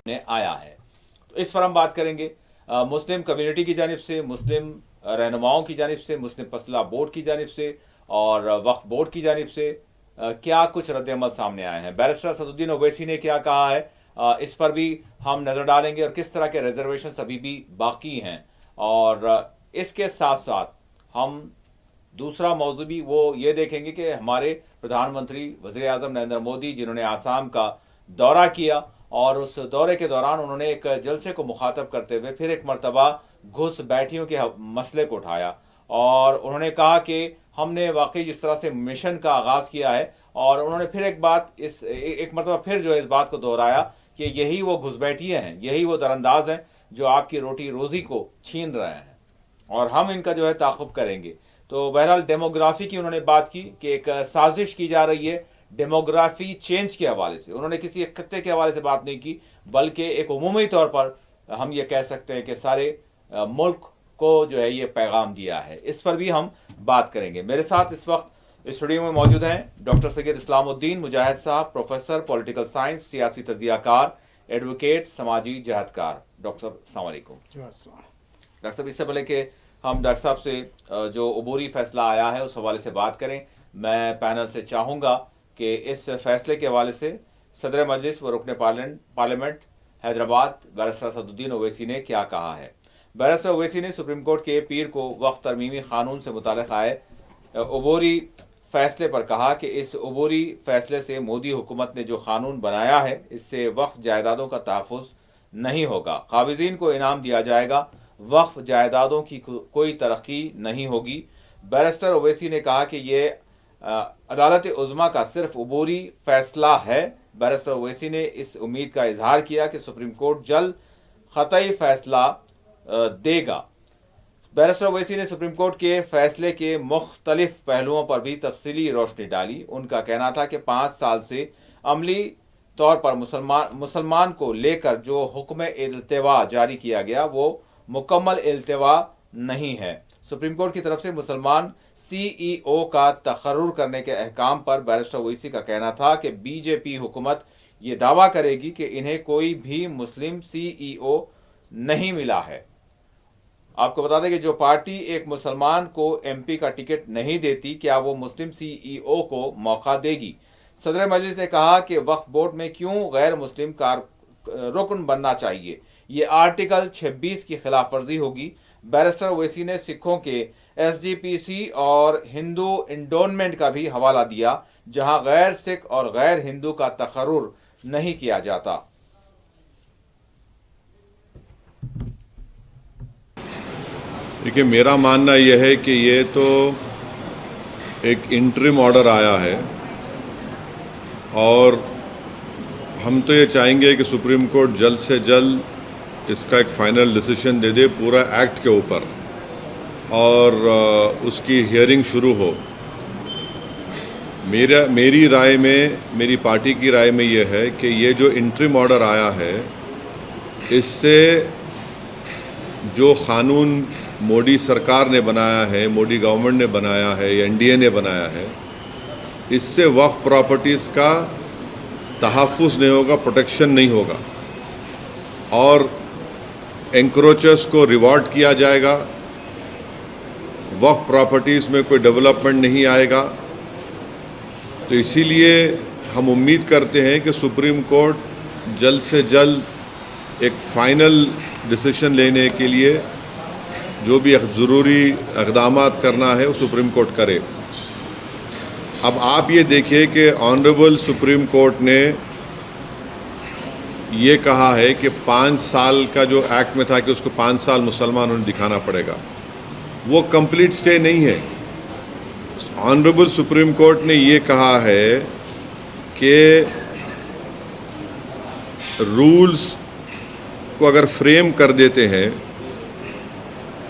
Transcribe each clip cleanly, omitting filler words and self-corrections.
में आया है। तो इस पर हम बात करेंगे मुस्लिम कम्युनिटी की जानिब से, मुस्लिम रहनुमाओं की जानिब से, मुस्लिम फसला बोर्ड की जानिब से और वक्फ बोर्ड की जानिब से क्या कुछ रद्द-ए-अमल सामने आए हैं। बैरिस्टर असदुद्दीन ओवैसी ने क्या कहा है, इस पर भी हम नज़र डालेंगे और किस तरह के रिजर्वेशन अभी भी बाकी हैं। और इसके साथ साथ हम दूसरा मौजू भी वो ये देखेंगे कि हमारे प्रधानमंत्री वज़ीर-ए-आज़म नरेंद्र मोदी, जिन्होंने आसाम का दौरा किया और उस दौरे के दौरान उन्होंने एक जलसे को मुखातब करते हुए फिर एक मरतबा घुसपैठियों के मसले को उठाया और उन्होंने कहा कि हमने वाकई जिस तरह से मिशन का आगाज़ किया है, और उन्होंने फिर एक मरतबा फिर जो है इस बात को दोहराया कि यही वो घुसपैठिए हैं, यही वो दरअंदाज हैं जो आपकी रोटी रोज़ी को छीन रहे हैं और हम इनका जो है ताक़ुब करेंगे। तो बहरहाल डेमोग्राफी की उन्होंने बात की कि एक साजिश की जा रही है डेमोग्राफी चेंज के हवाले से। उन्होंने किसी एक खत्ते के हवाले से बात नहीं की, बल्कि एक उमूमी तौर पर हम ये कह सकते हैं कि सारे मुल्क को जो है ये पैगाम दिया है। इस पर भी हम बात करेंगे। मेरे साथ इस वक्त स्टूडियो में मौजूद हैं डॉक्टर सैयद इस्लामुद्दीन मुजाहिद साहब, प्रोफेसर पॉलिटिकल साइंस, सियासी तजियाकार, एडवोकेट, समाजी जहदकार। डॉक्टर साहब अस्सलाम वालेकुम। डॉक्टर साहब, इससे पहले कि हम डॉक्टर साहब से जो अबूरी फैसला आया है उस हवाले से बात करें, मैं पैनल से चाहूँगा कि इस फैसले के हवाले से सदर मजलिस व रुकन पार्लियामेंट हैदराबाद बैरिस्टर असदुद्दीन ओवैसी ने क्या कहा है। बैरिस्टर ओवैसी ने सुप्रीम कोर्ट के पीर को वक्फ तरमीमी कानून से मुताल्लिक़ आए अबूरी फैसले पर कहा कि इस अबूरी फैसले से मोदी हुकूमत ने जो कानून बनाया है इससे वक्फ जायदादों का तहफ़्फ़ुज़ नहीं होगा, काबिज़ीन को इनाम दिया जाएगा, वक्फ जायदादों की कोई तरक्की नहीं होगी। बैरिस्टर ओवैसी ने कहा कि ये अदालत उज़्मा का सिर्फ अबूरी फैसला है। बैरिस्टर ओवैसी ने इस उम्मीद का इजहार किया कि सुप्रीम कोर्ट जल्द ख़तई फैसला देगा। बैरिस्टर ओवैसी ने सुप्रीम कोर्ट के फैसले के मुख्तलिफ पहलुओं पर भी तफसीली रोशनी डाली। उनका कहना था कि 5 साल से अमली तौर पर मुसलमान को लेकर जो हुक्म इल्तिवा जारी किया गया वो मुकम्मल इल्तिवा नहीं है। सुप्रीम कोर्ट की तरफ से मुसलमान CEO का तकर्रुर करने के अहकाम पर बैरिस्टर ओवैसी का कहना था कि बीजेपी हुकूमत ये दावा करेगी कि इन्हें कोई भी मुस्लिम CEO नहीं मिला है। आपको बता दें कि जो पार्टी एक मुसलमान को MP का टिकट नहीं देती, क्या वो मुस्लिम CEO को मौका देगी। सदर मजलिस ने कहा कि वक्फ बोर्ड में क्यों गैर मुस्लिम रुकन बनना चाहिए, ये आर्टिकल 26 की खिलाफ वर्जी होगी। बैरिस्टर ओवैसी ने सिखों के SGPC और हिंदू इंडोनमेंट का भी हवाला दिया, जहां गैर सिख और गैर हिंदू का तकर्रुर नहीं किया जाता। देखिए, मेरा मानना यह है कि ये तो एक इंटरिम ऑर्डर आया है और हम तो ये चाहेंगे कि सुप्रीम कोर्ट जल्द से जल्द इसका एक फ़ाइनल डिसीजन दे दे पूरा एक्ट के ऊपर और उसकी हियरिंग शुरू हो। मेरी राय में, मेरी पार्टी की राय में ये है कि ये जो इंटरिम ऑर्डर आया है इससे जो क़ानून मोदी सरकार ने बनाया है, मोदी गवर्नमेंट ने बनाया है या NDA ने बनाया है, इससे वक्फ प्रॉपर्टीज़ का तहफ़्फ़ुज़ नहीं होगा, प्रोटेक्शन नहीं होगा और एंक्रोचर्स को रिवॉर्ड किया जाएगा। वक्फ प्रॉपर्टीज़ में कोई डेवलपमेंट नहीं आएगा। तो इसीलिए हम उम्मीद करते हैं कि सुप्रीम कोर्ट जल्द से जल्द एक फ़ाइनल डिसीजन लेने के लिए जो भी ज़रूरी इक़दामात करना है वो सुप्रीम कोर्ट करे। अब आप ये देखिए कि ऑनरेबल सुप्रीम कोर्ट ने ये कहा है कि 5 साल का जो एक्ट में था कि उसको 5 साल मुसलमानों ने दिखाना पड़ेगा, वो कंप्लीट स्टे नहीं है। ऑनरेबल सुप्रीम कोर्ट ने ये कहा है कि रूल्स को अगर फ्रेम कर देते हैं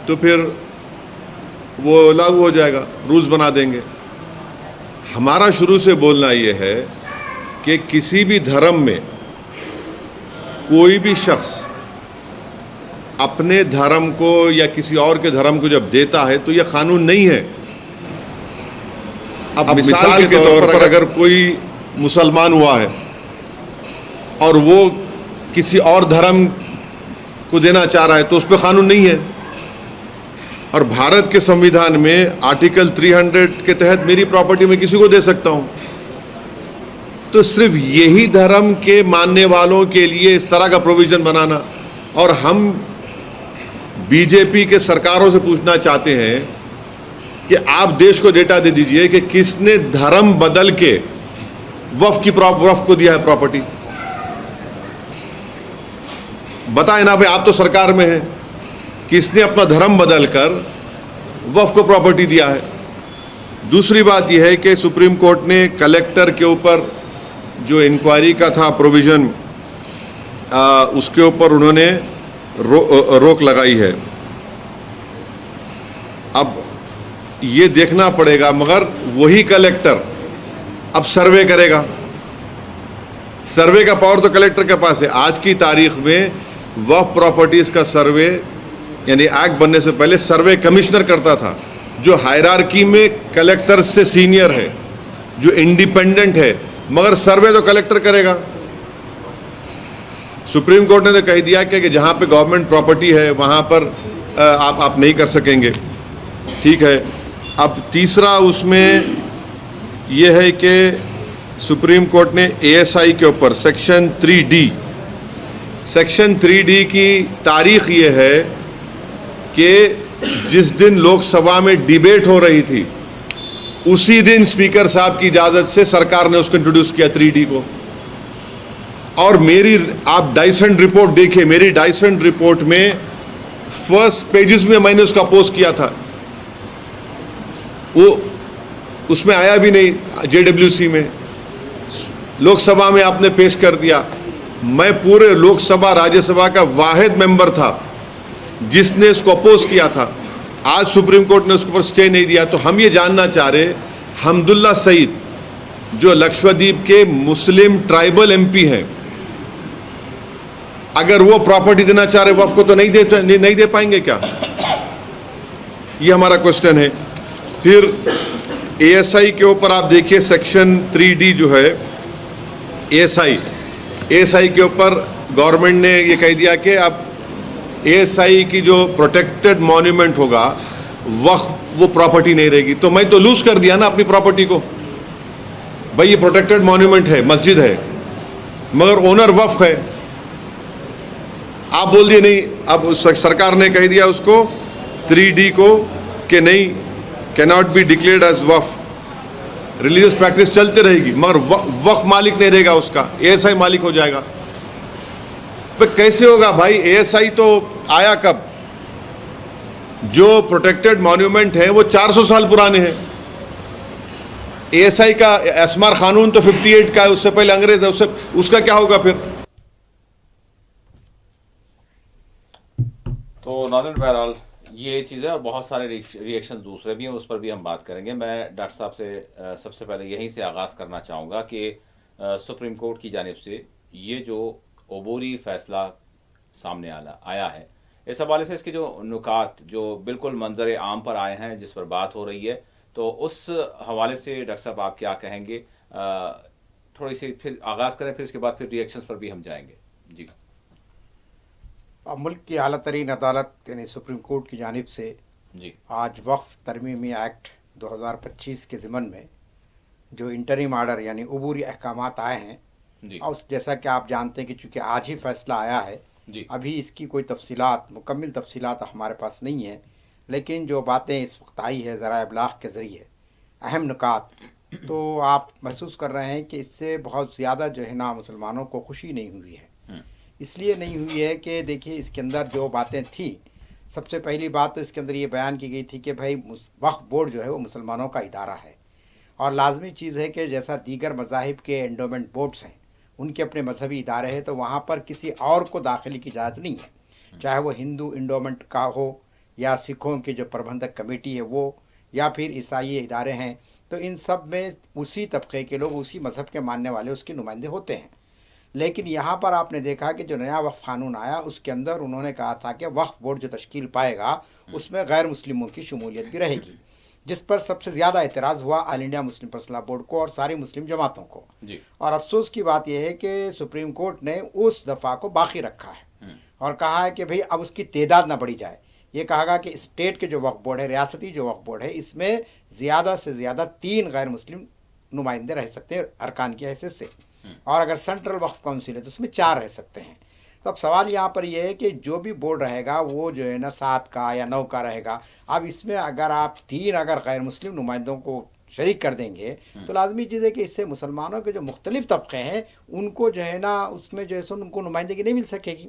तो फिर वो लागू हो जाएगा, रूल्स बना देंगे। हमारा शुरू से बोलना ये है कि किसी भी धर्म में कोई भी शख्स अपने धर्म को या किसी और के धर्म को जब देता है तो यह कानून नहीं है। अब मिसाल के तौर पर अगर कोई मुसलमान हुआ है और वो किसी और धर्म को देना चाह रहा है तो उस पर कानून नहीं है। और भारत के संविधान में आर्टिकल 300 के तहत मेरी प्रॉपर्टी में किसी को दे सकता हूं। तो सिर्फ यही धर्म के मानने वालों के लिए इस तरह का प्रोविजन बनाना, और हम बीजेपी के सरकारों से पूछना चाहते हैं कि आप देश को डेटा दे दीजिए कि किसने धर्म बदल के वक्फ को दिया है प्रॉपर्टी। बताए ना भाई, आप तो सरकार में हैं, किसने अपना धर्म बदल कर वक्फ को प्रॉपर्टी दिया है। दूसरी बात यह है कि सुप्रीम कोर्ट ने कलेक्टर के ऊपर जो इंक्वायरी का था प्रोविजन, उसके ऊपर उन्होंने रोक लगाई है। अब ये देखना पड़ेगा, मगर वही कलेक्टर अब सर्वे करेगा। सर्वे का पावर तो कलेक्टर के पास है। आज की तारीख में वक्फ प्रॉपर्टीज का सर्वे, यानी एक्ट बनने से पहले सर्वे कमिश्नर करता था, जो हायरार्की में कलेक्टर से सीनियर है, जो इंडिपेंडेंट है, मगर सर्वे तो कलेक्टर करेगा। सुप्रीम कोर्ट ने तो कह दिया कि जहां पे गवर्नमेंट प्रॉपर्टी है वहां पर आप नहीं कर सकेंगे। ठीक है। अब तीसरा उसमें यह है कि सुप्रीम कोर्ट ने एएसआई के ऊपर सेक्शन 3D की तारीख ये है कि जिस दिन लोकसभा में डिबेट हो रही थी उसी दिन स्पीकर साहब की इजाज़त से सरकार ने उसको इंट्रोड्यूस किया 3D को। और मेरी आप डाइसेंट रिपोर्ट देखिए, मेरी डाइसेंट रिपोर्ट में फर्स्ट पेजेस में मैंने उसका पोस्ट किया था, वो उसमें आया भी नहीं। जेडब्ल्यूसी में लोकसभा में आपने पेश कर दिया। मैं पूरे लोकसभा राज्यसभा का वाहिद मेंबर था जिसने इसको अपोज किया था। आज सुप्रीम कोर्ट ने उसके ऊपर स्टे नहीं दिया। तो हम ये जानना चाह रहे, हमदुल्ला सईद जो लक्षद्वीप के मुस्लिम ट्राइबल एमपी हैं, अगर वो प्रॉपर्टी देना चाह रहे वक्फ को तो नहीं दे पाएंगे क्या? ये हमारा क्वेश्चन है। फिर एएसआई के ऊपर आप देखिए सेक्शन 3D जो है, एएसआई के ऊपर गवर्नमेंट ने ये कह दिया कि अब एएसआई की जो प्रोटेक्टेड मॉन्यूमेंट होगा वक्फ वो प्रॉपर्टी नहीं रहेगी। तो मैं तो लूज कर दिया ना अपनी प्रॉपर्टी को। भाई ये प्रोटेक्टेड मॉन्यूमेंट है, मस्जिद है, मगर ओनर वक्फ है। आप बोल दिए नहीं। अब सरकार ने कह दिया उसको 3D को कि नहीं, cannot be declared as Waqf. Religious practice चलते रहेगी मगर वक्फ मालिक नहीं रहेगा, उसका एएसआई मालिक हो जाएगा। तो कैसे होगा भाई? एएसआई तो आया कब? जो प्रोटेक्टेड मॉन्यूमेंट है वो 400 साल पुराने हैं। एएसआई का एस्मार कानून तो 58 का है, उससे पहले अंग्रेज है, उसका क्या होगा फिर? तो नाज़रीन, बहरहाल ये चीज़ है और बहुत सारे रिएक्शन दूसरे भी हैं, उस पर भी हम बात करेंगे। मैं डॉक्टर साहब से सबसे पहले यहीं से आगाज़ करना चाहूँगा कि सुप्रीम कोर्ट की जानिब से ये जो अबूरी फैसला सामने आया है, इस हवाले से इसके जो नुकात जो बिल्कुल मंजर आम पर आए हैं, जिस पर बात हो रही है, तो उस हवाले से डॉक्टर साहब आप क्या कहेंगे? थोड़ी सी फिर आगाज़ करें, फिर इसके बाद फिर रिएक्शंस पर भी हम जाएंगे। जी। अब मुल्क की आला तरीन अदालत यानी सुप्रीम कोर्ट की जानिब से जी आज वक्फ तरमीमी एक्ट 2025 के ज़िमन में जो इंटरिम आर्डर यानी अबूरी अहकामात आए हैं जी और जैसा कि आप जानते हैं कि चूँकि आज ही फैसला आया है, जी अभी इसकी कोई मुकम्मल तफसीलात हमारे पास नहीं है, लेकिन जो बातें इस वक्त आई है ज़राए इब्लाग के ज़रिए, अहम नुकात, तो आप महसूस कर रहे हैं कि इससे बहुत ज़्यादा जो है ना मुसलमानों को खुशी नहीं हुई है। इसलिए नहीं हुई है कि देखिए इसके अंदर जो बातें थी, सबसे पहली बात तो इसके अंदर ये बयान की गई थी कि भाई वक्फ बोर्ड जो है वो मुसलमानों का इदारा है और लाजमी चीज़ है कि जैसा दीगर मज़ाहिब के एंडोमेंट बोर्ड्स हैं, उनके अपने मजहबी इदारे हैं, तो वहाँ पर किसी और को दाखिले की इजाज़त नहीं है, चाहे वो हिंदू एंडोमेंट का हो या सिखों की जो प्रबंधक कमेटी है वो, या फिर ईसाई इदारे हैं। तो इन सब में उसी तबके के लोग, उसी मज़हब के मानने वाले उसके नुमाइंदे होते हैं। लेकिन यहाँ पर आपने देखा कि जो नया वक्फ कानून आया उसके अंदर उन्होंने कहा था कि वक्फ बोर्ड जो तश्कील पाएगा उसमें गैर मुस्लिमों की शमूलियत भी रहेगी। जिस पर सबसे ज़्यादा एतराज़ हुआ all India Muslim personal board को और सारी मुस्लिम जमातों को। जी। और अफसोस की बात यह है कि सुप्रीम कोर्ट ने उस दफ़ा को बाकी रखा है और कहा है कि भाई अब उसकी तादाद ना बढ़ी जाए। ये कहा गया कि स्टेट के जो वक्फ बोर्ड है, रियासती जो वक्फ बोर्ड है, इसमें ज़्यादा से ज़्यादा 3 गैर मुस्लिम नुमाइंदे रह सकते हैं अरकान की हैसियत से, और अगर सेंट्रल वक्फ काउंसिल है तो उसमें 4 रह सकते हैं। तो अब सवाल यहाँ पर यह है कि जो भी बोर्ड रहेगा वो जो है ना 7 का या 9 का रहेगा। अब इसमें अगर आप 3 अगर गैर मुस्लिम नुमाइंदों को शरीक कर देंगे तो लाजमी चीज़ है कि इससे मुसलमानों के जो मुख्तलिफ तबके हैं उनको जो है ना उसमें जो है सो उनको नुमाइंदगी नहीं मिल सकेगी।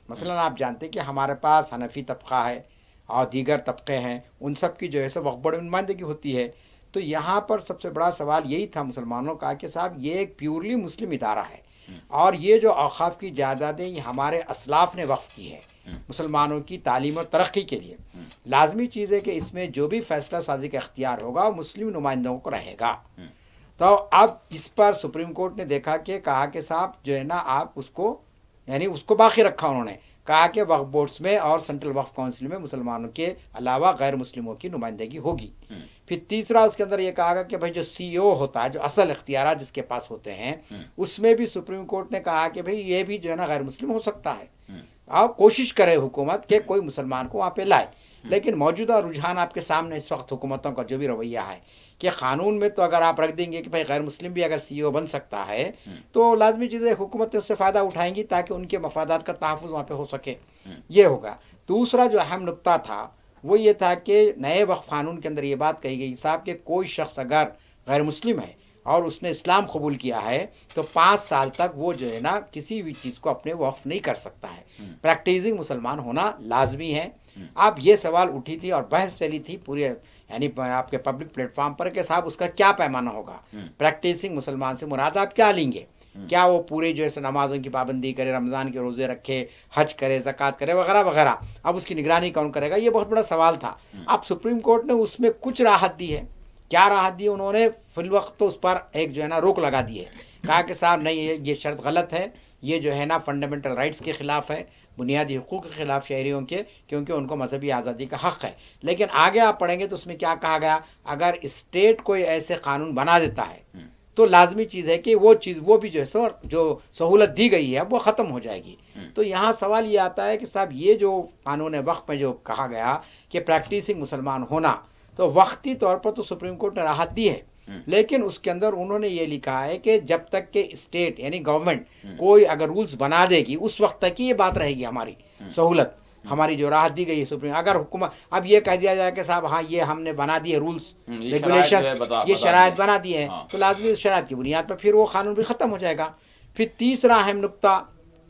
मसलन आप जानते हैं कि हमारे पास हनफी तबका है और दीगर तबके हैं, उन सब की जो है सो वक्फ बोर्ड में नुमाइंदगी होती है। तो यहाँ पर सबसे बड़ा सवाल यही था मुसलमानों का कि साहब ये एक प्योरली मुस्लिम इदारा है और ये जो औक़ाफ़ की जायदादें ये हमारे असलाफ़ ने वक्फ की है मुसलमानों की तालीम और तरक्की के लिए। लाजमी चीज़ है कि इसमें जो भी फ़ैसला साजी का इख्तियार होगा वो मुस्लिम नुमाइंदों को रहेगा। तो अब इस पर सुप्रीम कोर्ट ने देखा कि कहा कि साहब जो है ना आप उसको यानी उसको बाकी रखा। उन्होंने कहा कि वक्फ बोर्ड्स में और सेंट्रल वक्फ काउंसिल में मुसलमानों के अलावा गैर मुस्लिमों की नुमाइंदगी होगी। फिर तीसरा उसके अंदर ये कहा गया कि भाई जो CEO होता है, जो असल इख्तियार जिसके पास होते हैं, उसमें भी सुप्रीम कोर्ट ने कहा कि भाई ये भी जो है ना गैर मुस्लिम हो सकता है। आप कोशिश करें हुकूमत के कोई मुसलमान को वहाँ पे लाए, लेकिन मौजूदा रुझान आपके सामने इस वक्त हुकूमतों का जो भी रवैया है कि क़ानून में तो अगर आप रख देंगे कि भाई गैर मुस्लिम भी अगर CEO बन सकता है तो लाजमी चीज़ें हुकूमतें उससे फ़ायदा उठाएंगी ताकि उनके मफादात का तहफ़्फ़ुज़ वहाँ पे हो सके। ये होगा। दूसरा जो अहम नुक्ता था वो ये था कि नए वक्फ क़ानून के अंदर ये बात कही गई साहब कि कोई शख्स अगर गैर मुस्लिम है और उसने इस्लाम कबूल किया है तो 5 साल तक वो जो है ना किसी भी चीज़ को अपने वक्फ नहीं कर सकता है। प्रैक्टिसिंग मुसलमान होना लाजमी है। अब ये सवाल उठी थी और बहस चली थी पूरे यानी आपके पब्लिक प्लेटफॉर्म पर कि साहब उसका क्या पैमाना होगा, प्रैक्टिसिंग मुसलमान से मुराद आप क्या लेंगे? क्या वो पूरे जो है नमाज़ों की पाबंदी करे, रमज़ान के रोज़े रखे, हज करे, ज़कात करे वगैरह वगैरह, अब उसकी निगरानी कौन करेगा? ये बहुत बड़ा सवाल था। अब सुप्रीम कोर्ट ने उसमें कुछ राहत दी है। क्या राहत दी उन्होंने? फिलवक्त तो उस पर एक जो है ना रोक लगा दी है। कहा कि साहब नहीं, ये शर्त गलत है, ये जो है ना फंडामेंटल राइट्स के ख़िलाफ़ है, बुनियादी हुकूक़ के ख़िलाफ़ शहरियों के, क्योंकि उनको मजहबी आज़ादी का हक़ है। लेकिन आगे आप पढ़ेंगे तो उसमें क्या कहा गया, अगर स्टेट कोई ऐसे कानून बना देता है तो लाजमी चीज़ है कि वो चीज़ वो भी जो है जो सहूलत दी गई है वो ख़त्म हो जाएगी। तो यहाँ सवाल ये आता है कि साहब ये जो कानून वक्फ में जो कहा गया कि प्रैक्टिसिंग मुसलमान होना, तो वक्ती तौर पर तो सुप्रीम कोर्ट ने राहत दी है, लेकिन उसके अंदर उन्होंने ये लिखा है कि जब तक के स्टेट यानी गवर्नमेंट कोई अगर रूल्स बना देगी उस वक्त तक ही ये बात रहेगी हमारी सहूलत, हमारी जो राहत दी गई है सुप्रीम। अगर हुकूमत अब ये कह दिया जाए कि साहब हाँ ये हमने बना दिए रूल्स रेगुलेशन, ये शराइत बना दिए हैं, तो लाजमी शराइत की बुनियाद पर फिर वो कानून भी ख़त्म हो जाएगा। फिर तीसरा अहम नुक्ता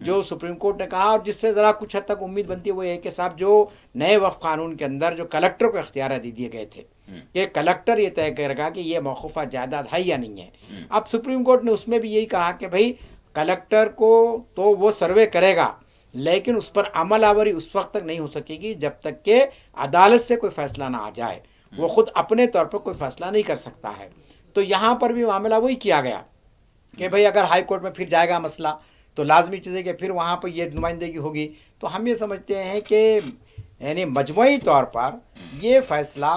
जो सुप्रीम कोर्ट ने कहा और जिससे ज़रा कुछ हद तक उम्मीद बनती है वो ये कि साहब जो नए वक्फ कानून के अंदर जो कलेक्टर को इख्तियार दे दिए गए थे कि कलेक्टर ये तय करेगा कि ये मौकूफ़ा जायदाद है या नहीं है। अब सुप्रीम कोर्ट ने उसमें भी यही कहा कि भाई कलेक्टर को तो वो सर्वे करेगा, लेकिन उस पर अमल आवरी उस वक्त तक नहीं हो सकेगी जब तक कि अदालत से कोई फ़ैसला ना आ जाए। वो ख़ुद अपने तौर पर कोई फ़ैसला नहीं कर सकता है। तो यहाँ पर भी मामला वही किया गया कि भाई अगर हाई कोर्ट में फिर जाएगा मसला तो लाजमी चीज़ है कि फिर वहाँ पर ये नुमाइंदगी होगी। तो हम ये समझते हैं कि यानी मजमूई तौर पर ये फ़ैसला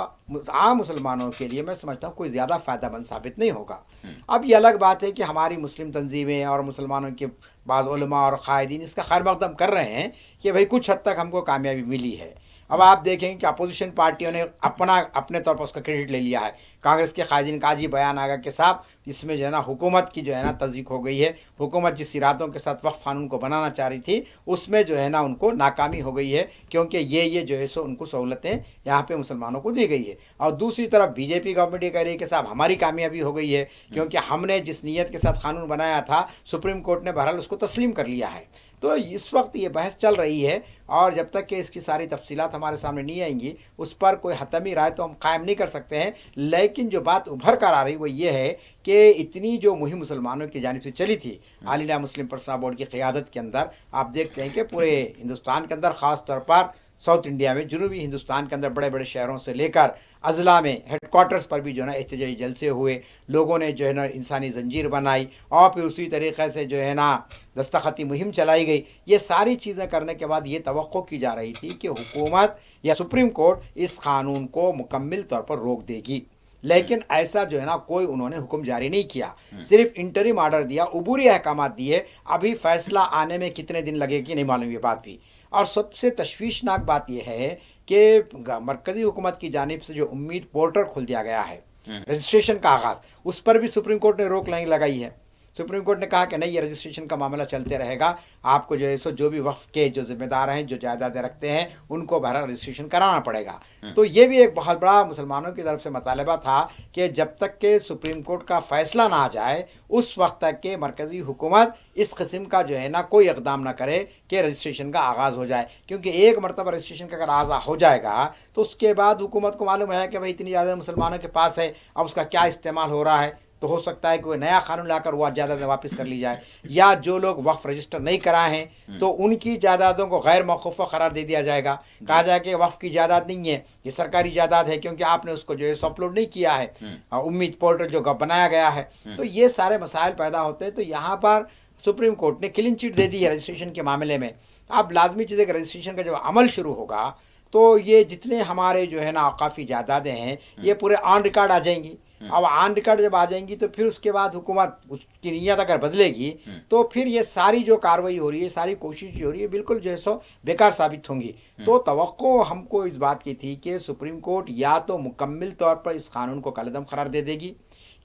आम मुसलमानों के लिए मैं समझता हूँ कोई ज़्यादा फ़ायदेमंद साबित नहीं होगा। अब ये अलग बात है कि हमारी मुस्लिम तंजीमें और मुसलमानों के बाज़ उलमा और क़ायदीन इसका खैर मक़दम कर रहे हैं कि भाई कुछ हद तक हमको कामयाबी मिली है। अब आप देखेंगे कि अपोजिशन पार्टियों ने अपने तौर पर उसका क्रेडिट ले लिया है। कांग्रेस के क़ायदीन का आज ही बयान आ गया कि साहब इसमें जो है ना हुकूमत की जो है ना तज़दीक हो गई है। हुकूमत जिस इरादों के साथ वक्फ कानून को बनाना चाह रही थी उसमें जो है ना उनको नाकामी हो गई है, क्योंकि ये जो है सो उनको सहूलतें यहाँ पे मुसलमानों को दी गई है। और दूसरी तरफ बीजेपी गवर्नमेंट ये कह रही है कि साहब हमारी कामयाबी हो गई है, क्योंकि हमने जिस नीयत के साथ कानून बनाया था सुप्रीम कोर्ट ने बहरहाल उसको तस्लीम कर लिया है। तो इस वक्त ये बहस चल रही है और जब तक कि इसकी सारी तफसीलात हमारे सामने नहीं आएंगी उस पर कोई हतमी राय तो हम कायम नहीं कर सकते हैं। लेकिन जो बात उभर कर आ रही वो ये है कि इतनी जो मुहिम मुसलमानों की जानिब से चली थी all India Muslim personal board की क़ियादत के अंदर, आप देखते हैं कि पूरे हिंदुस्तान के अंदर ख़ास तौर पर साउथ इंडिया में, जनूबी हिंदुस्तान के अंदर बड़े बड़े शहरों से लेकर अजला में हेडक्वार्टर्स पर भी जो है ना एहतजाजी जलसे हुए, लोगों ने जो है ना इंसानी जंजीर बनाई और फिर उसी तरीक़े से जो है ना दस्तखती मुहिम चलाई गई। ये सारी चीज़ें करने के बाद ये तवक्को की जा रही थी कि हुकूमत या सुप्रीम कोर्ट इस कानून को मुकम्मल तौर पर रोक देगी, लेकिन ऐसा जो है ना कोई उन्होंने हुक्म जारी नहीं किया, सिर्फ इंटरिम आर्डर दिया, उबूरी अहकाम दिए। अभी फैसला आने में कितने दिन लगेगी नहीं मालूम ये बात भी। और सबसे तशवीशनाक बात यह है कि मरकज़ी हुकूमत की जानिब से जो उम्मीद पोर्टल खोल दिया गया है रजिस्ट्रेशन का आगाज़, उस पर भी सुप्रीम कोर्ट ने रोक नहीं लगाई है। सुप्रीम कोर्ट ने कहा कि नहीं, ये रजिस्ट्रेशन का मामला चलते रहेगा, आपको जो है सो जो भी वक्फ के जो जिम्मेदार हैं, जो जायदादें रखते हैं, उनको बहरहाल रजिस्ट्रेशन कराना पड़ेगा। तो ये भी एक बहुत बड़ा मुसलमानों की तरफ से मुतालबा था कि जब तक के सुप्रीम कोर्ट का फैसला ना आ जाए उस वक्त तक के मरकज़ी हुकूमत इस किस्म का जो है ना कोई इक़दाम ना करे कि रजिस्ट्रेशन का आगाज़ हो जाए, क्योंकि एक मरतबा रजिस्ट्रेशन का अगर आगाज़ हो जाएगा तो उसके बाद हुकूमत को मालूम है कि भाई इतनी ज़्यादा मुसलमानों के पास है, अब उसका क्या इस्तेमाल हो रहा है, तो हो सकता है कि कोई नया कानून लाकर वो जायदादें वापस कर ली जाए, या जो लोग वक्फ रजिस्टर नहीं कराए हैं तो उनकी जायदादों को गैर मौकूफ़ा करार दे दिया जाएगा। कहा जाए कि वक्फ की जायदाद नहीं है, ये सरकारी जायदाद है, क्योंकि आपने उसको जो है अपलोड नहीं किया है, उम्मीद पोर्टल जो बनाया गया है। तो ये सारे मसाइल पैदा होते हैं। तो यहाँ पर सुप्रीम कोर्ट ने क्लीन चिट दे दी है रजिस्ट्रेशन के मामले में। अब लाजमी चीज़ है कि रजिस्ट्रेशन का जब अमल शुरू होगा तो ये जितने हमारे जो है ना औकाफी जायदादें हैं ये पूरे ऑन रिकॉर्ड आ जाएंगी। अब ऑन रिकॉर्ड जब आ जाएंगी तो फिर उसके बाद हुकूमत उसकी नीयत अगर बदलेगी तो फिर ये सारी जो कार्रवाई हो रही है, सारी कोशिश जो हो रही है, बिल्कुल जो है सो बेकार साबित होंगी। तो तवक्को हमको इस बात की थी कि सुप्रीम कोर्ट या तो मुकम्मल तौर पर इस कानून को कलअदम करार दे देगी।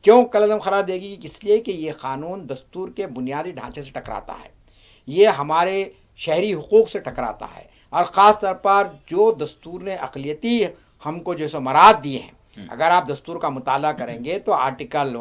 क्यों कलअदम करार देगी? इसलिए कि ये कानून दस्तूर के बुनियादी ढांचे से टकराता है, ये हमारे शहरी हुकूक से टकराता है, और ख़ास तौर पर जो दस्तूर ने अक़लियती हमको जो सो मराद दिए हैं, अगर आप दस्तूर का मुताला करेंगे तो आर्टिकल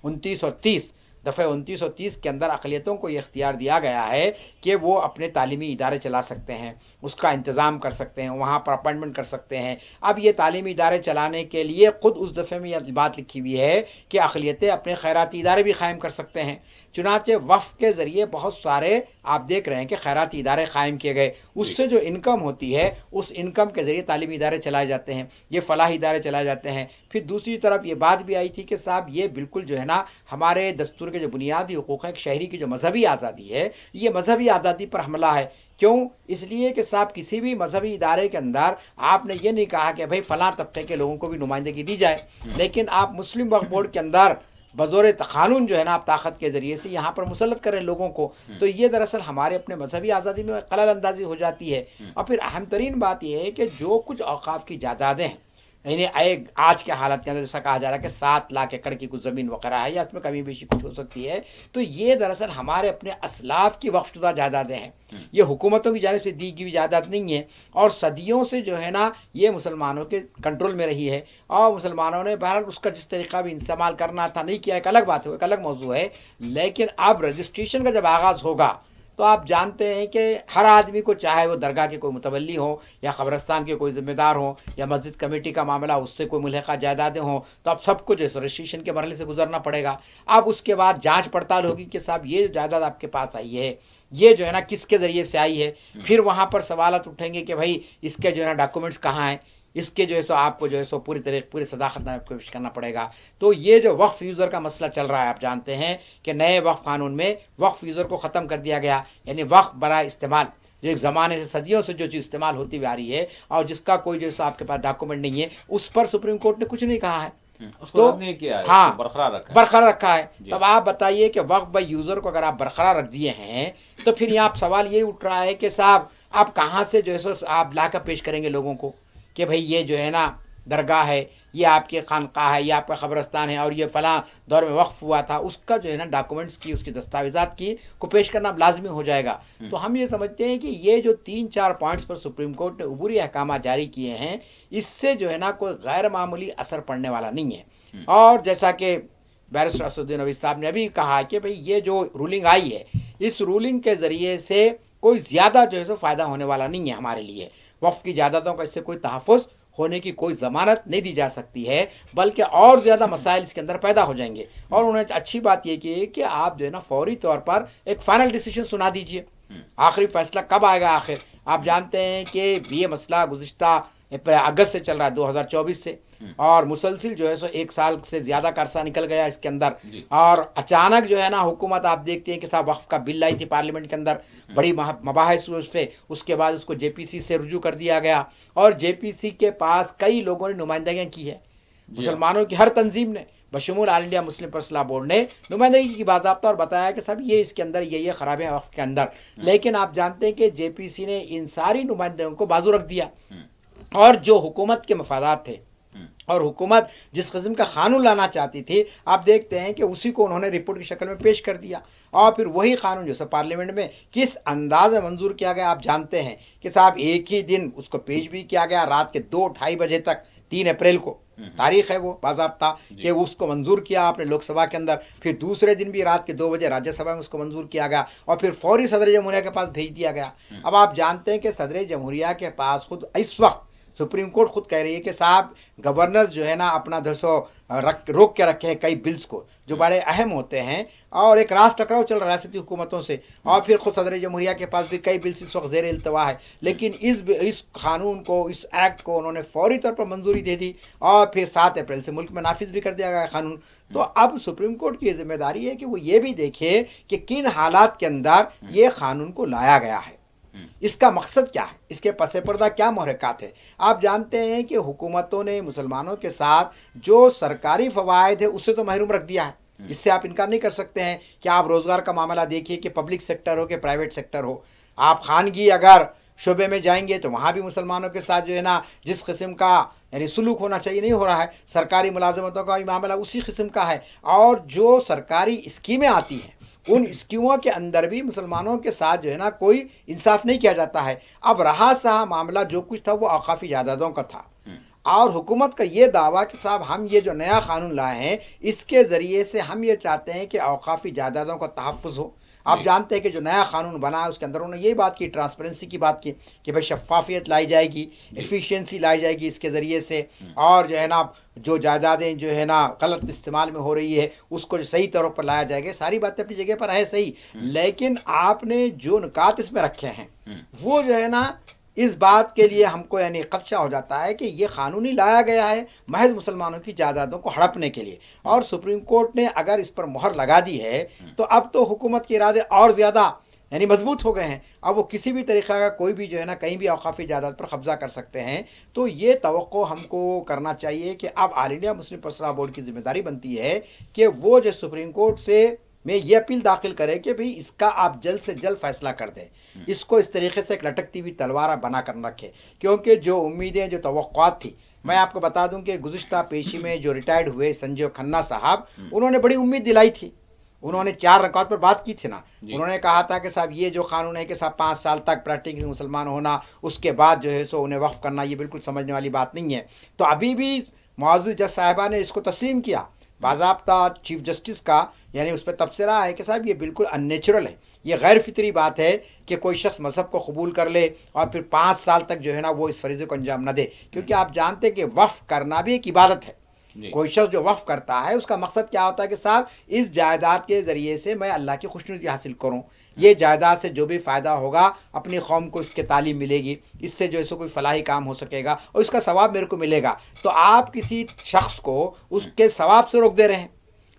29 और 30 दफ़े 29 और 30 के अंदर अक़लियतों को ये इख्तियार दिया गया है कि वो अपने तालीमी इदारे चला सकते हैं, उसका इंतज़ाम कर सकते हैं, वहाँ पर अपॉइंटमेंट कर सकते हैं। अब ये तालीमी इदारे चलाने के लिए ख़ुद उस दफ़े में यह बात लिखी हुई है कि अक़लियतें अपने खैराती इदारे भी क़ायम कर सकते हैं। चुनांचे वफ़ के ज़रिए बहुत सारे आप देख रहे हैं कि खैराती इदारे क़ायम किए गए, उससे जो इनकम होती है उस इनकम के ज़रिए तालीमी इदारे चलाए जाते हैं, ये फ़लाही इदारे चलाए जाते हैं। फिर दूसरी तरफ ये बात भी आई थी कि साहब ये बिल्कुल जो है ना हमारे दस्तूर के जो बुनियादी हुकूक़ हैं, शहरी की जो मजहबी आज़ादी है, ये मजहबी आज़ादी पर हमला है। क्यों? इसलिए कि साहब किसी भी मजहबी इदारे के अंदर आपने ये नहीं कहा कि भाई फ़लाँ तबके के लोगों को भी नुमाइंदगी दी जाए, लेकिन आप मुस्लिम वक्फ बोर्ड के अंदर बज़ोर क़ानून जो है ना आप ताकत के ज़रिए से यहाँ पर मुसल्लत करें लोगों को। तो ये दरअसल हमारे अपने मजहबी आज़ादी में खलल अंदाजी हो जाती है। और फिर अहम तरीन बात यह है कि जो कुछ औकाफ़ की जायदादें हैं, यानी आज के हालत के अंदर जैसा कहा जा रहा है कि 7 लाख एकड़ की कुछ ज़मीन वगैरह है या इसमें कमी बेशी कुछ हो सकती है, तो ये दरअसल हमारे अपने असलाफ की वक्फशुदा जायदादें हैं, ये हुकूमतों की जानिब से दी गई जायदाद नहीं है। और सदियों से जो है ना ये मुसलमानों के कंट्रोल में रही है, और मुसलमानों ने बहरहाल उसका जिस तरीका भी इस्तेमाल करना था नहीं किया, एक अलग बात है, एक अलग मौजू है। लेकिन अब रजिस्ट्रेशन का जब आगाज़ होगा तो आप जानते हैं कि हर आदमी को, चाहे वो दरगाह के कोई मुतवल्ली हो या क़ब्रस्तान के कोई ज़िम्मेदार हो या मस्जिद कमेटी का मामला उससे कोई मुल्हिक़ा जायदादें हों, तो अब सबको जो है रजिस्ट्रेशन के मरहले से गुजरना पड़ेगा। अब उसके बाद जांच पड़ताल होगी कि साहब ये जायदाद आपके पास आई है, ये जो है ना किसके ज़रिए से आई है। फिर वहाँ पर सवालत उठेंगे कि भाई इसके जो है ना डॉक्यूमेंट्स कहाँ हैं, इसके जो है सो आपको जो है सो पूरी सदाकत में पेश करना पड़ेगा। तो ये जो वक्फ यूज़र का मसला चल रहा है, आप जानते हैं कि नए वक्फ कानून में वक्फ यूज़र को ख़त्म कर दिया गया, यानी वक्फ बराए इस्तेमाल, जो एक ज़माने से सदियों से जो चीज़ इस्तेमाल होती हुई आ रही है और जिसका कोई जो है आपके पास डॉक्यूमेंट नहीं है, उस पर सुप्रीम कोर्ट ने कुछ नहीं कहा है, उसको नहीं किया है, हाँ बरकरार रखा है। तब आप बताइए कि वक्फ बाय यूज़र को अगर आप बरकरार रख दिए हैं तो फिर यहाँ सवाल ये उठ रहा है कि साहब आप कहाँ से जो है सो आप ला कर पेश करेंगे लोगों को कि भाई ये जो है ना दरगाह है, ये आपकी खानका है, ये आपका क़ब्रस्तान है और ये फ़लाँ दौर में वक्फ हुआ था, उसका जो है ना डॉक्यूमेंट्स की, उसकी दस्तावेज़ात की को पेश करना लाजमी हो जाएगा। तो हम ये समझते हैं कि ये जो 3-4 पॉइंट्स पर सुप्रीम कोर्ट ने उबूरी अहकाम जारी किए हैं, इससे जो है ना कोई गैर मामूली असर पड़ने वाला नहीं है। और जैसा कि बैरिस्टर असदुद्दीन अवीस साहब ने अभी कहा कि भाई ये जो रूलिंग आई है, इस रूलिंग के ज़रिए से कोई ज़्यादा जो है सो फ़ायदा होने वाला नहीं है हमारे लिए। वक्फ की जायदादों का इससे कोई तहफ़्फ़ुज़ होने की कोई ज़मानत नहीं दी जा सकती है, बल्कि और ज़्यादा मसाइल इसके अंदर पैदा हो जाएंगे। और उन्होंने अच्छी बात यह की कि आप जो है ना फौरी तौर पर एक फ़ाइनल डिसीजन सुना दीजिए। आखिरी फैसला कब आएगा आखिर? آپ جانتے ہیں کہ یہ مسئلہ گزشتہ اگست سے چل رہا ہے 2024 سے، اور مسلسل جو ہے سو ایک سال سے زیادہ کا عرصہ نکل گیا اس کے اندر، اور اچانک جو ہے نا حکومت آپ دیکھتے ہیں کہ صاحب وقف کا بل لائی تھی پارلیمنٹ کے اندر، بڑی مباحث ہوئے اس پہ، اس کے بعد اس کو جے پی سی سے رجوع کر دیا گیا، اور جے پی سی کے پاس کئی لوگوں نے نمائندگیاں کی ہے، مسلمانوں کی ہر تنظیم نے بشمول آل انڈیا مسلم پرسنل بورڈ نے نمائندگی کی باضابطہ اور بتایا کہ صاحب یہ اس کے اندر یہ خرابیاں وقف کے اندر، لیکن آپ جانتے ہیں کہ جے پی سی نے ان ساری نمائندگیوں کو بازو رکھ دیا، اور جو حکومت کے مفادات تھے اور حکومت جس قسم کا قانون لانا چاہتی تھی، آپ دیکھتے ہیں کہ اسی کو انہوں نے رپورٹ کی شکل میں پیش کر دیا، اور پھر وہی قانون جو سب پارلیمنٹ میں کس انداز میں منظور کیا گیا آپ جانتے ہیں کہ صاحب ایک ہی دن اس کو پیش بھی کیا گیا، رات کے 2-2:30 بجے تک، 3 اپریل کو تاریخ ہے وہ باضابطہ کہ اس کو منظور کیا آپ نے لوک سبھا کے اندر، پھر دوسرے دن بھی رات کے 2 بجے راجیہ سبھا میں اس کو منظور کیا گیا، اور پھر فوری صدر جمہوریہ کے پاس بھیج دیا گیا۔ اب آپ جانتے ہیں کہ صدر جمہوریہ کے پاس خود اس وقت سپریم کورٹ خود کہہ رہی ہے کہ صاحب گورنر جو ہے نا اپنا روک کے رکھے ہیں کئی بلز کو جو بڑے اہم ہوتے ہیں، اور ایک راست ٹکراؤ چل رہا ہے ریاستی حکومتوں سے، اور پھر خود صدر جمہوریہ کے پاس بھی کئی بلز اس وقت زیر التوا ہے، لیکن اس قانون کو، اس ایکٹ کو انہوں نے فوری طور پر منظوری دے دی، اور پھر 7 اپریل سے ملک میں نافذ بھی کر دیا گیا قانون۔ تو اب سپریم کورٹ کی یہ ذمہ داری ہے کہ وہ یہ بھی دیکھے کہ کن حالات کے اندر یہ قانون کو لایا گیا ہے، اس کا مقصد کیا ہے، اس کے پس پردہ کیا محرکات ہے۔ آپ جانتے ہیں کہ حکومتوں نے مسلمانوں کے ساتھ جو سرکاری فوائد ہے اس سے تو محروم رکھ دیا ہے، اس سے آپ انکار نہیں کر سکتے ہیں کہ آپ روزگار کا معاملہ دیکھیے کہ پبلک سیکٹر ہو کہ پرائیویٹ سیکٹر ہو، آپ خانگی اگر شعبے میں جائیں گے تو وہاں بھی مسلمانوں کے ساتھ جو ہے نا جس قسم کا یعنی سلوک ہونا چاہیے نہیں ہو رہا ہے، سرکاری ملازمتوں کا بھی معاملہ اسی قسم کا ہے، اور جو سرکاری اسکیمیں آتی ہیں ان اسکیموں کے اندر بھی مسلمانوں کے ساتھ جو ہے نا کوئی انصاف نہیں کیا جاتا ہے۔ اب رہا سا معاملہ جو کچھ تھا وہ اوقافی جائیدادوں کا تھا، اور حکومت کا یہ دعویٰ کہ صاحب ہم یہ جو نیا قانون لائے ہیں اس کے ذریعے سے ہم یہ چاہتے ہیں کہ اوقافی جائیدادوں کا تحفظ ہو۔ آپ جانتے ہیں کہ جو نیا قانون بنا ہے اس کے اندر انہوں نے یہ بات کی، ٹرانسپیرنسی کی بات کی کہ بھائی شفافیت لائی جائے گی، ایفیشینسی لائی جائے گی اس کے ذریعے سے، اور جو ہے نا جو جائیدادیں جو ہے نا غلط استعمال میں ہو رہی ہے اس کو جو صحیح طور پر لایا جائے گا۔ ساری باتیں اپنی جگہ پر ہے صحیح، لیکن آپ نے جو نکات اس میں رکھے ہیں وہ جو ہے نا اس بات کے لیے ہم کو یعنی خدشہ ہو جاتا ہے کہ یہ قانونی لایا گیا ہے محض مسلمانوں کی جائیدادوں کو ہڑپنے کے لیے، اور سپریم کورٹ نے اگر اس پر مہر لگا دی ہے تو اب تو حکومت کے ارادے اور زیادہ یعنی مضبوط ہو گئے ہیں، اب وہ کسی بھی طریقہ کا کوئی بھی جو ہے نا کہیں بھی اوقافی جائیداد پر قبضہ کر سکتے ہیں۔ تو یہ توقع ہم کو کرنا چاہیے کہ اب All India Muslim personal board کی ذمہ داری بنتی ہے کہ وہ جو سپریم کورٹ سے میں یہ اپیل داخل کرے کہ بھئی اس کا آپ جلد سے جلد فیصلہ کر دیں، اس کو اس طریقے سے ایک لٹکتی ہوئی تلوار بنا کر رکھے، کیونکہ جو امیدیں جو توقعات تھی، میں آپ کو بتا دوں کہ گزشتہ پیشی میں جو ریٹائرڈ ہوئے سنجیو کھنہ صاحب، انہوں نے بڑی امید دلائی تھی، انہوں نے 4 رکعت پر بات کی تھی نا، انہوں نے کہا تھا کہ صاحب یہ جو قانون ہے کہ صاحب 5 سال تک پریکٹیکلی مسلمان ہونا، اس کے بعد جو ہے سو انہیں وقف کرنا، یہ بالکل سمجھنے والی بات نہیں ہے۔ تو ابھی بھی معزز جج صاحبہ نے اس کو تسلیم کیا، باضابطہ چیف جسٹس کا یعنی اس پہ تبصرہ ہے کہ صاحب یہ بالکل ان نیچرل ہے، یہ غیر فطری بات ہے کہ کوئی شخص مذہب کو قبول کر لے اور پھر 5 سال تک جو ہے نا وہ اس فریضے کو انجام نہ دے، کیونکہ آپ جانتے ہیں کہ وقف کرنا بھی ایک عبادت ہے۔ کوئی شخص جو وقف کرتا ہے اس کا مقصد کیا ہوتا ہے کہ صاحب اس جائیداد کے ذریعے سے میں اللہ کی خوشنودی حاصل کروں، یہ جائیداد سے جو بھی فائدہ ہوگا اپنی قوم کو اس کے تعلیم ملے گی، اس سے جو ہے سو کوئی فلاحی کام ہو سکے گا اور اس کا ثواب میرے کو ملے گا۔ تو آپ کسی شخص کو اس کے ثواب سے روک دے رہے ہیں،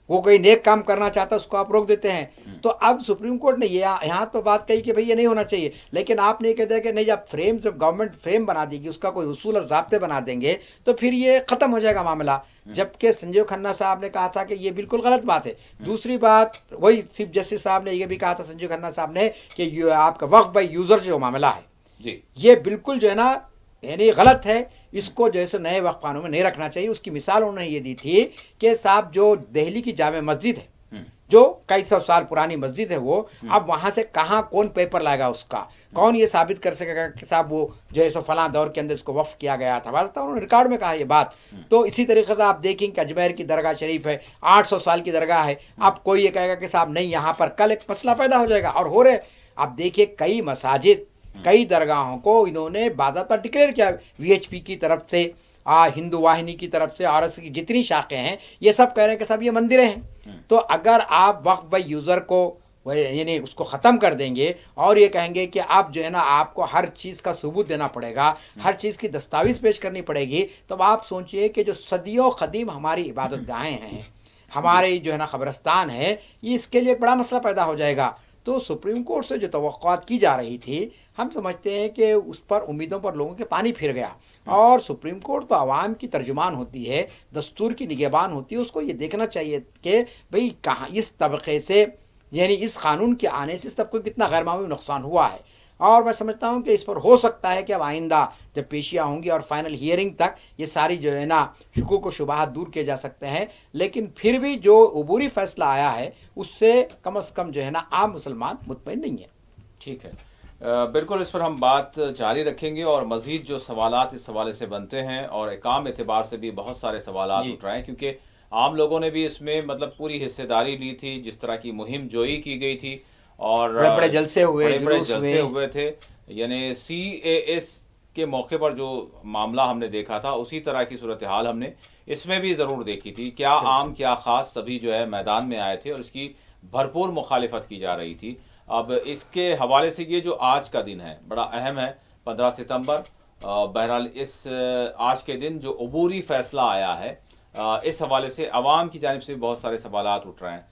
وہ کوئی نیک کام کرنا چاہتا ہے اس کو آپ روک دیتے ہیں۔ تو اب سپریم کورٹ نے یہاں تو بات کہی کہ بھئی یہ نہیں ہونا چاہیے، لیکن آپ نے کہہ دیا کہ نہیں، جب گورنمنٹ فریم بنا دے گی، اس کا کوئی اصول اور ضابطے بنا دیں گے تو پھر یہ ختم ہو جائے گا معاملہ، جبکہ سنجیو کھنہ صاحب نے کہا تھا کہ یہ بالکل غلط بات ہے۔ دوسری بات وہی چیف جسٹس صاحب نے یہ بھی کہا تھا سنجیو کھنہ صاحب نے کہ آپ کا وقف بائی یوزر جو معاملہ ہے یہ بالکل جو ہے نا یعنی غلط ہے، اس کو جیسے نئے وقف قانون میں نہیں رکھنا چاہیے۔ اس کی مثال انہوں نے یہ دی تھی کہ صاحب جو دہلی کی جامع مسجد ہے جو کئی 100 سال پرانی مسجد ہے، وہ اب وہاں سے کہاں کون پیپر لائے گا، اس کا کون یہ ثابت کر سکے گا کہ صاحب وہ جو ہے سو فلاں دور کے اندر اس کو وقف کیا گیا تھا، انہوں نے ریکارڈ میں کہا یہ بات۔ تو اسی طریقے سے آپ دیکھیں کہ اجمیر کی درگاہ شریف ہے، 800 سال کی درگاہ ہے، اب کوئی یہ کہے گا کہ صاحب نہیں، یہاں پر کل ایک مسئلہ پیدا ہو جائے گا، اور ہو رہے آپ دیکھیے کئی مساجد کئی درگاہوں کو انہوں نے باضابطہ ڈکلیئر کیا، وی ایچ پی کی طرف سے، ہندو واہنی کی طرف سے، اور اس کی جتنی شاخیں ہیں یہ سب کہہ رہے ہیں کہ صاحب یہ مندریں ہیں۔ تو اگر آپ وقف بائی یوزر کو وہ یعنی اس کو ختم کر دیں گے اور یہ کہیں گے کہ اب جو ہے نا آپ کو ہر چیز کا ثبوت دینا پڑے گا، ہر چیز کی دستاویز پیش کرنی پڑے گی، تو آپ سوچئے کہ جو صدیوں قدیم ہماری عبادت گاہیں ہیں، ہمارے جو ہے نا قبرستان ہے، یہ اس کے لیے ایک بڑا مسئلہ پیدا ہو جائے گا۔ تو سپریم کورٹ سے جو توقعات کی جا رہی تھی، ہم سمجھتے ہیں کہ اس پر امیدوں پر لوگوں کے پانی پھر گیا، اور سپریم کورٹ تو عوام کی ترجمان ہوتی ہے، دستور کی نگہبان ہوتی ہے، اس کو یہ دیکھنا چاہیے کہ بھئی کہاں اس طبقے سے، یعنی اس قانون کے آنے سے اس طبقے کو کتنا غیر معمولی نقصان ہوا ہے۔ اور میں سمجھتا ہوں کہ اس پر ہو سکتا ہے کہ اب آئندہ جب پیشیاں ہوں گی اور فائنل ہیئرنگ تک یہ ساری جو ہے نا شکوک و شبہات دور کیے جا سکتے ہیں، لیکن پھر بھی جو عبوری فیصلہ آیا ہے اس سے کم از کم جو ہے نا عام مسلمان مطمئن نہیں ہے۔ ٹھیک ہے، بالکل اس پر ہم بات جاری رکھیں گے، اور مزید جو سوالات اس حوالے سے بنتے ہیں، اور عام اعتبار سے بھی بہت سارے سوالات اٹھ رہے ہیں، کیونکہ عام لوگوں نے بھی اس میں مطلب پوری حصہ داری لی تھی، جس طرح کی مہم جوئی کی گئی تھی، اور بڑے بڑے جلسے ہوئے، بڑے بڑے جلوس جلسے ہوئے تھے، یعنی سی اے ایس کے موقع پر جو معاملہ ہم نے دیکھا تھا اسی طرح کی صورتحال ہم نے اس میں بھی ضرور دیکھی تھی۔ کیا عام کیا خاص سبھی جو ہے میدان میں آئے تھے، اور اس کی بھرپور مخالفت کی جا رہی تھی۔ اب اس کے حوالے سے یہ جو آج کا دن ہے بڑا اہم ہے، 15 ستمبر، بہرحال اس آج کے دن جو عبوری فیصلہ آیا ہے، اس حوالے سے عوام کی جانب سے بہت سارے سوالات اٹھ رہے ہیں،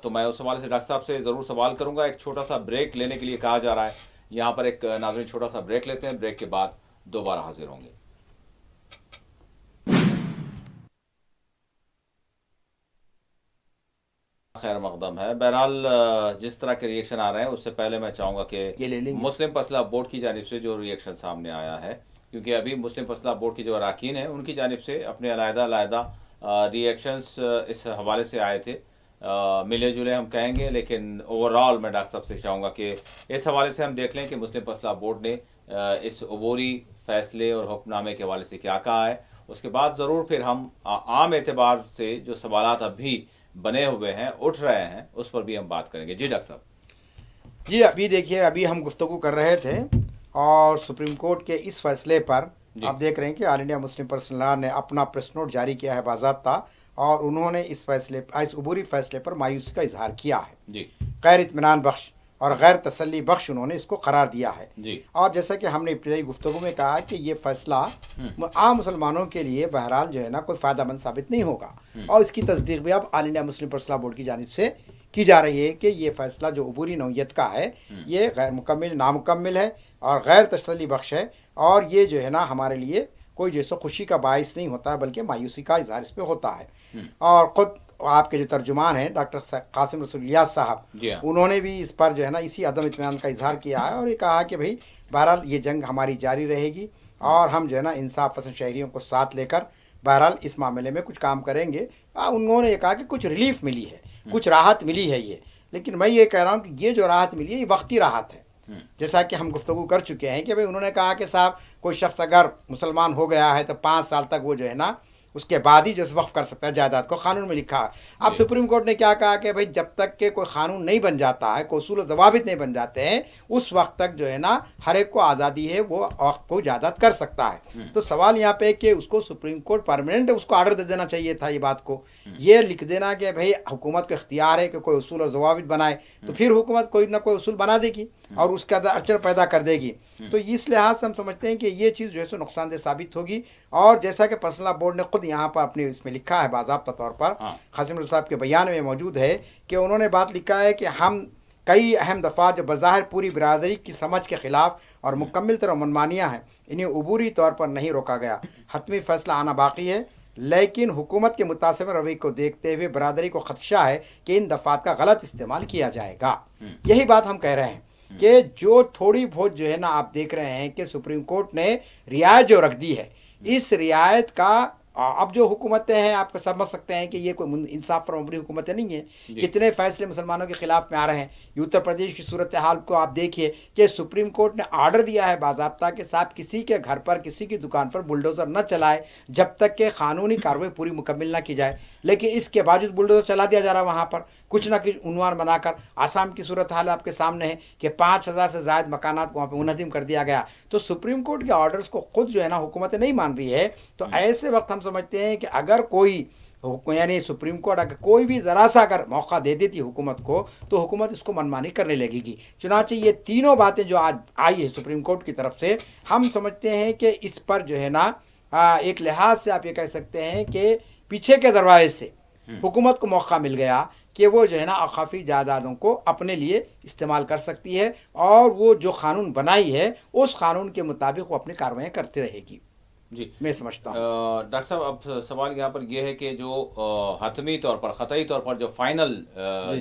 تو میں اس حوالے سے ڈاکٹر صاحب سے ضرور سوال کروں گا۔ ایک چھوٹا سا بریک لینے کے لیے کہا جا رہا ہے، یہاں پر ایک ناظرین چھوٹا سا بریک لیتے ہیں، بریک کے بعد دوبارہ حاضر ہوں گے۔ خیر مقدم ہے۔ بہرحال جس طرح کے ریئیکشن آ رہے ہیں، اس سے پہلے میں چاہوں گا کہ مسلم پسلہ بورڈ کی جانب سے جو ریئیکشن سامنے آیا ہے، کیونکہ ابھی مسلم پسلہ بورڈ کے جو اراکین ہیں ان کی جانب سے اپنے علیحدہ ریئیکشنز اس حوالے سے آئے تھے، ملے جلے ہم کہیں گے، لیکن اوورآل میں ڈاکٹر صاحب سے چاہوں گا کہ اس حوالے سے ہم دیکھ لیں کہ مسلم پسلہ بورڈ نے اس عبوری فیصلے اور حکم نامے کے حوالے سے کیا کہا ہے۔ اس کے بعد ضرور پھر ہم عام اعتبار سے جو سوالات اب بھی بنے ہوئے ہیں، اٹھ رہے ہیں، اس پر بھی ہم بات کریں گے۔ جی ڈاکٹر صاحب۔ جی ابھی دیکھیے، ابھی ہم گفتگو کر رہے تھے اور سپریم کورٹ کے اس فیصلے پر آپ دیکھ رہے ہیں کہ آل انڈیا مسلم پرسنل لاء نے اپنا پریس نوٹ جاری کیا ہے باضابطہ، اور انہوں نے اس عبوری فیصلے پر مایوسی کا اظہار کیا ہے، جی، غیر اطمینان بخش اور غیر تسلی بخش انہوں نے اس کو قرار دیا ہے۔ جی، اور جیسا کہ ہم نے ابتدائی گفتگو میں کہا کہ یہ فیصلہ عام مسلمانوں کے لیے بہرحال جو ہے نا کوئی فائدہ مند ثابت نہیں ہوگا، اور اس کی تصدیق بھی اب All India Muslim Personal Law Board کی جانب سے کی جا رہی ہے کہ یہ فیصلہ جو عبوری نوعیت کا ہے یہ غیر مکمل، نامکمل ہے اور غیر تسلی بخش ہے، اور یہ جو ہے نا ہمارے لیے کوئی جیسے خوشی کا باعث نہیں ہوتا ہے بلکہ مایوسی کا اظہار اس پہ ہوتا ہے۔ اور خود آپ کے جو ترجمان ہیں ڈاکٹر قاسم رسول الیاس صاحب، انہوں نے بھی اس پر جو ہے نا اسی عدم اطمینان کا اظہار کیا ہے، اور یہ کہا کہ بھئی بہرحال یہ جنگ ہماری جاری رہے گی، اور ہم جو ہے نا انصاف پسند شہریوں کو ساتھ لے کر بہرحال اس معاملے میں کچھ کام کریں گے۔ انہوں نے یہ کہا کہ کچھ ریلیف ملی ہے، کچھ راحت ملی ہے یہ، لیکن میں یہ کہہ رہا ہوں کہ یہ جو راحت ملی ہے یہ وقتی راحت ہے، جیسا کہ ہم گفتگو کر چکے ہیں کہ بھئی انہوں نے کہا کہ صاحب کوئی شخص اگر مسلمان ہو گیا ہے تو 5 سال تک وہ جو ہے نا اس کے بعد ہی جو وقف کر سکتا ہے جائیداد کو، قانون میں لکھا ہے۔ اب سپریم کورٹ نے کیا کہا کہ بھئی جب تک کہ کوئی قانون نہیں بن جاتا ہے، کوئی اصول و ضوابط نہیں بن جاتے ہیں، اس وقت تک جو ہے نا ہر ایک کو آزادی ہے، وہ وقت کو جائیداد کر سکتا ہے۔ تو سوال یہاں پہ کہ اس کو سپریم کورٹ پرماننٹ اس کو آرڈر دے دینا چاہیے تھا، یہ بات کو یہ لکھ دینا کہ بھئی حکومت کو اختیار ہے کہ کوئی اصول اور ضوابط بنائے، تو پھر حکومت کوئی نہ کوئی اصول بنا دے گی اور اس کا اچر پیدا کر دے گی۔ تو اس لحاظ سے ہم سمجھتے ہیں کہ یہ چیز جو ہے سو نقصان دہ ثابت ہوگی، اور جیسا کہ پرسنل لاء بورڈ نے خود یہاں پر اپنے اس میں لکھا ہے باضابطہ طور پر، قاسم رسول صاحب کے بیان میں موجود ہے کہ انہوں نے بات لکھا ہے کہ ہم کئی اہم دفعات جو بظاہر پوری برادری کی سمجھ کے خلاف اور مکمل طرح منمانیاں ہیں، انہیں عبوری طور پر نہیں روکا گیا، حتمی فیصلہ آنا باقی ہے، لیکن حکومت کے متاثر رویے کو دیکھتے ہوئے برادری کو خدشہ ہے کہ ان دفعات کا غلط استعمال کیا جائے گا۔ یہی بات ہم کہہ رہے ہیں کہ جو تھوڑی بہت جو ہے نا آپ دیکھ رہے ہیں کہ سپریم کورٹ نے رعایت جو رکھ دی ہے، اس رعایت کا اب جو حکومتیں ہیں آپ کو سمجھ سکتے ہیں کہ یہ کوئی انصاف پر مبنی حکومتیں نہیں ہیں، کتنے فیصلے مسلمانوں کے خلاف میں آ رہے ہیں۔ یہ اتر پردیش کی صورتحال کو آپ دیکھیے کہ سپریم کورٹ نے آرڈر دیا ہے باضابطہ کہ صاحب کسی کے گھر پر، کسی کی دکان پر بلڈوزر نہ چلائے جب تک کہ قانونی کارروائی پوری مکمل نہ کی جائے، لیکن اس کے باوجود بلڈوزر چلا دیا جا رہا ہے وہاں پر کچھ نہ کچھ عنوان بنا کر۔ آسام کی صورتحال آپ کے سامنے ہے کہ 5000 سے زائد مکانات کو وہاں پہ منہدم کر دیا گیا۔ تو سپریم کورٹ کے آرڈرز کو خود جو ہے نا حکومتیں نہیں مان رہی ہے، تو ایسے وقت ہم سمجھتے ہیں کہ اگر کوئی यानी सुप्रीम कोर्ट अगर कोई भी ज़रा सा अगर मौका दे देती हुकूमत को तो हुकूमत इसको मनमानी करने लगेगी। चुनांचे ये तीनों बातें जो आज आई है सुप्रीम कोर्ट की तरफ से, हम समझते हैं कि इस पर जो है ना एक लिहाज से आप ये कह सकते हैं कि पीछे के दरवाजे से हुकूमत को मौका मिल गया कि वो जो है ना अखाफी जायदादों को अपने लिए इस्तेमाल कर सकती है और वो जो कानून बनाई है उस कानून के मुताबिक वो अपनी कार्रवाई करती रहेगी। जी, मैं समझता हूँ। डॉक्टर साहब, अब सवाल यहाँ पर यह है कि जो हतमी तौर पर, क़तई तौर पर जो फाइनल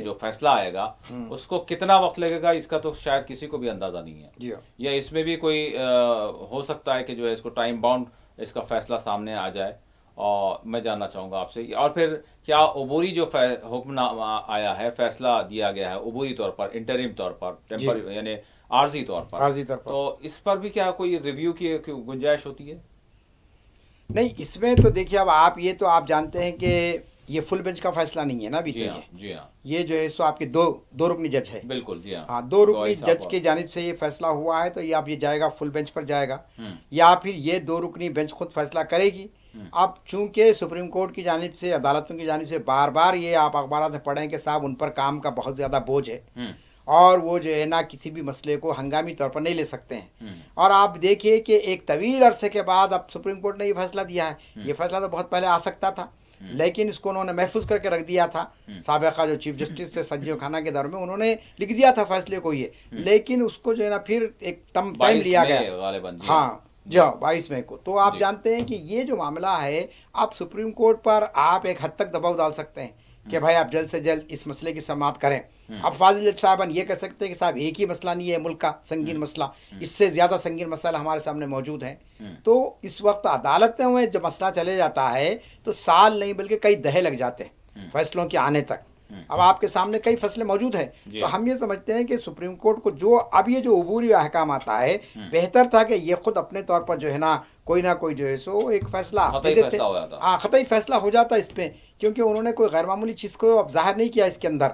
जो फैसला आएगा उसको कितना वक्त लगेगा, इसका तो शायद किसी को भी अंदाज़ा नहीं है। जी या इसमें भी कोई हो सकता है कि जो है इसको टाइम बाउंड इसका फैसला सामने आ जाए, और मैं जानना चाहूँगा आपसे। और फिर क्या अबूरी जो हुक्मनामा आया है, फैसला दिया गया है अबूरी तौर पर, इंटरिम तौर पर, टेम्पर यानी आर्जी तौर पर, तो इस पर भी क्या कोई रिव्यू की गुंजाइश होती है? नहीं, इसमें तो देखिए अब आप जानते हैं कि ये फुल बेंच का फैसला नहीं है ना अभी। जी हाँ, जी हाँ। ये जो है सो आपके दो रुकनी जज है। बिल्कुल, जी हाँ। हाँ, 2 रुकनी जज की जानिब से ये फैसला हुआ है, तो ये अब ये जाएगा फुल बेंच पर जाएगा, या फिर ये 2 रुकनी बेंच खुद फैसला करेगी। अब चूंकि सुप्रीम कोर्ट की जानिब से, अदालतों की जानिब से बार बार ये आप अखबार में पढ़ें कि साहब उन पर काम का बहुत ज़्यादा बोझ है और वो जो है ना किसी भी मसले को हंगामी तौर पर नहीं ले सकते हैं। और आप देखिए कि एक तवील अरसे के बाद अब सुप्रीम कोर्ट ने ये फैसला दिया है। ये फैसला तो बहुत पहले आ सकता था, लेकिन इसको उन्होंने महफूज करके रख दिया था। साबिका जो चीफ जस्टिस थे संजीव खन्ना के दौर में उन्होंने लिख दिया था फैसले को ये, लेकिन उसको जो है ना फिर एक टाइम लिया गया। हाँ जी, 22 मई को। तो आप जानते हैं कि ये जो मामला है, आप सुप्रीम कोर्ट पर आप एक हद तक दबाव डाल सकते हैं कि भाई आप जल्द से जल्द इस मसले की समाअत करें। अब फाजिल साहब ये कह सकते हैं कि साहब एक ही मसला नहीं है मुल्क का संगीन मसला, इससे ज़्यादा संगीन मसला हमारे सामने मौजूद हैं। तो इस वक्त अदालतों में जब मसला चले जाता है तो साल नहीं बल्कि कई दहे लग जाते हैं फैसलों के आने तक। अब आपके सामने कई फैसले मौजूद हैं, तो हम ये समझते हैं कि सुप्रीम कोर्ट को जो अब ये जो अबूरी अहकाम आता है, बेहतर था कि ये खुद अपने तौर पर जो है ना कोई जो है सो एक फैसला दे देते। हाँ, ख़तई फैसला हो जाता इस पे, क्योंकि उन्होंने कोई गैर मामूली चीज़ को अब जाहिर नहीं किया इसके अंदर।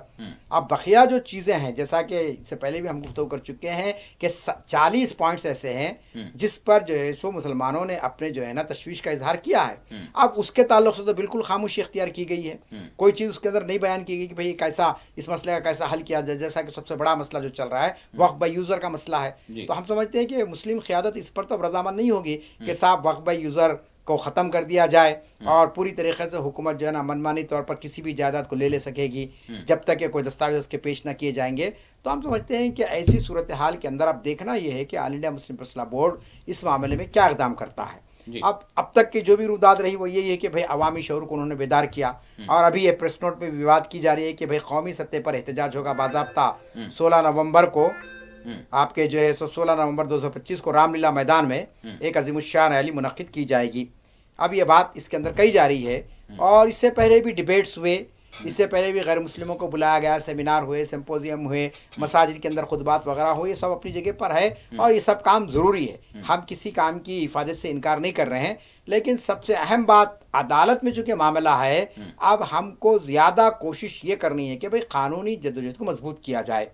अब बकिया जो चीज़ें हैं, जैसा कि इससे पहले भी हम गुफ्तगू कर चुके हैं कि 40 पॉइंट्स ऐसे हैं जिस पर जो है सो मुसलमानों ने अपने जो है ना तशवीश का इजहार किया है। अब उसके ताल्लुक से तो बिल्कुल खामोशी इख्तियार की गई है, कोई चीज़ उसके अंदर नहीं बयान की गई कि भाई कैसा इस मसले का कैसा हल किया जाए। जैसा कि सबसे बड़ा मसला जो चल रहा है वक्फ बाय यूज़र का मसला है, तो हम समझते हैं कि मुस्लिम क़यादत इस पर तो रज़ामंद नहीं होगी कि साहब वक्फ बाय यूज़र को ख़त्म कर दिया जाए और पूरी तरीके से हुकूमत जो है ना मनमानी तौर पर किसी भी जायदाद को ले सकेगी जब तक कि कोई दस्तावेज उसके पेश न किए जाएंगे। तो हम समझते हैं कि ऐसी सूरत हाल के अंदर अब देखना यह है कि ऑल इंडिया मुस्लिम फैसला बोर्ड इस मामले में क्या इक़दाम करता है। अब तक की जो भी रुदाद रही वो यही है कि भाई अवामी शऊर को उन्होंने बेदार किया, और अभी ये प्रेस नोट पे विवाद की जा रही है कि भाई कौमी सतह पर एहतजाज होगा बाज़ाब्ता 16 नवंबर को। आपके जो है 16 नवंबर 2025 को रामलीला मैदान में एक अज़ीमुश्शान रैली मुनक्किद की जाएगी। अब ये बात इसके अंदर कही जा रही है, और इससे पहले भी डिबेट्स हुए, इससे पहले भी गैर मुस्लिमों को बुलाया गया, सेमिनार हुए, सिम्पोजियम हुए, मसाजिद के अंदर खुतबात वगैरह हुए, ये सब अपनी जगह पर है और ये सब काम ज़रूरी है। हम किसी काम की हिफाजत से इनकार नहीं कर रहे हैं, लेकिन सबसे अहम बात अदालत में चूँकि मामला है, अब हमको ज़्यादा कोशिश ये करनी है कि भाई कानूनी जद्दोजहद को मजबूत किया जाए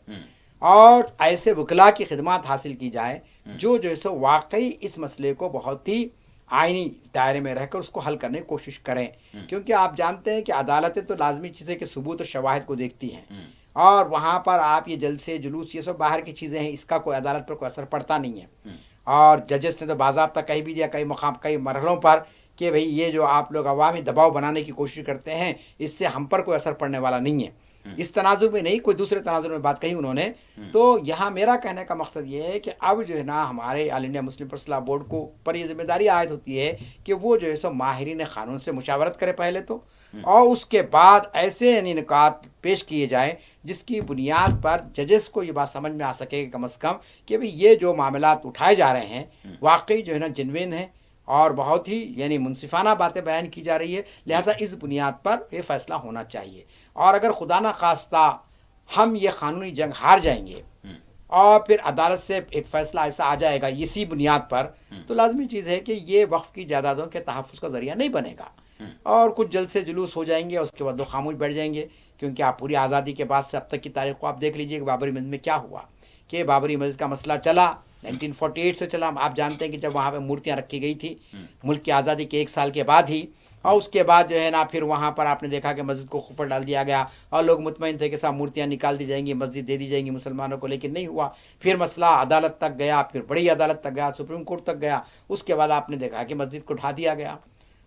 और ऐसे वकला की खिदमत हासिल की जाए जो है सो वाकई इस मसले को बहुत ही आईनी दायरे में रहकर उसको हल करने की कोशिश करें। क्योंकि आप जानते हैं कि अदालतें तो लाजमी चीज़ें कि सबूत और शवाहिद को देखती हैं, और वहाँ पर आप ये जलसे जुलूस ये सब बाहर की चीज़ें हैं, इसका कोई अदालत पर कोई असर पड़ता नहीं है। और जजेस ने तो बाज़ाब्ता कह भी दिया कई मरहलों पर कि भाई ये जो आप लोग अवामी दबाव बनाने की कोशिश करते हैं इससे हम पर कोई असर पड़ने वाला नहीं है। इस तनाजुर में नहीं, कोई दूसरे तनाजुर में बात कही उन्होंने। तो यहाँ मेरा कहने का मकसद ये है कि अब जो है ना हमारे ऑल इंडिया मुस्लिम फैसला बोर्ड को पर यह जिम्मेदारी आयद होती है कि वो जो है सो माहिरीन क़ानून से मुशावरत करे पहले तो, और उसके बाद ऐसे निकात पेश किए जाए जिसकी बुनियाद पर जजेस को ये बात समझ में आ सके कम अज़ कम कि भाई ये जो मामलात उठाए जा रहे हैं वाकई जो है ना जिनविन है और बहुत ही यानी मुनसिफाना बातें बयान की जा रही है, लिहाजा इस बुनियाद पर यह फ़ैसला होना चाहिए। और अगर खुदा न खास्ता हम ये क़ानूनी जंग हार जाएंगे और फिर अदालत से एक फ़ैसला ऐसा आ जाएगा इसी बुनियाद पर, तो लाजमी चीज़ है कि ये वक्फ की जायदादों के तहफ़्फ़ुज़ का ज़रिया नहीं बनेगा और कुछ जल्द से जुलूस हो जाएंगे, उसके बाद वो खामोश बैठ जाएंगे। क्योंकि आप पूरी आज़ादी के बाद से अब तक की तारीख़ को आप देख लीजिए कि बाबरी मस्जिद में क्या हुआ, कि बाबरी मस्जिद का मसला चला 1948 से चला। आप जानते हैं कि जब वहाँ पे मूर्तियाँ रखी गई थी मुल्क की आज़ादी के 1 साल के बाद ही, اور اس کے بعد جو ہے نا پھر وہاں پر آپ نے دیکھا کہ مسجد کو خفر ڈال دیا گیا اور لوگ مطمئن تھے کہ صاحب مورتیاں نکال دی جائیں گی، مسجد دے دی جائیں گی مسلمانوں کو، لیکن نہیں ہوا۔ پھر مسئلہ عدالت تک گیا، پھر بڑی عدالت تک گیا، سپریم کورٹ تک گیا، اس کے بعد آپ نے دیکھا کہ مسجد کو ڈھا دیا گیا۔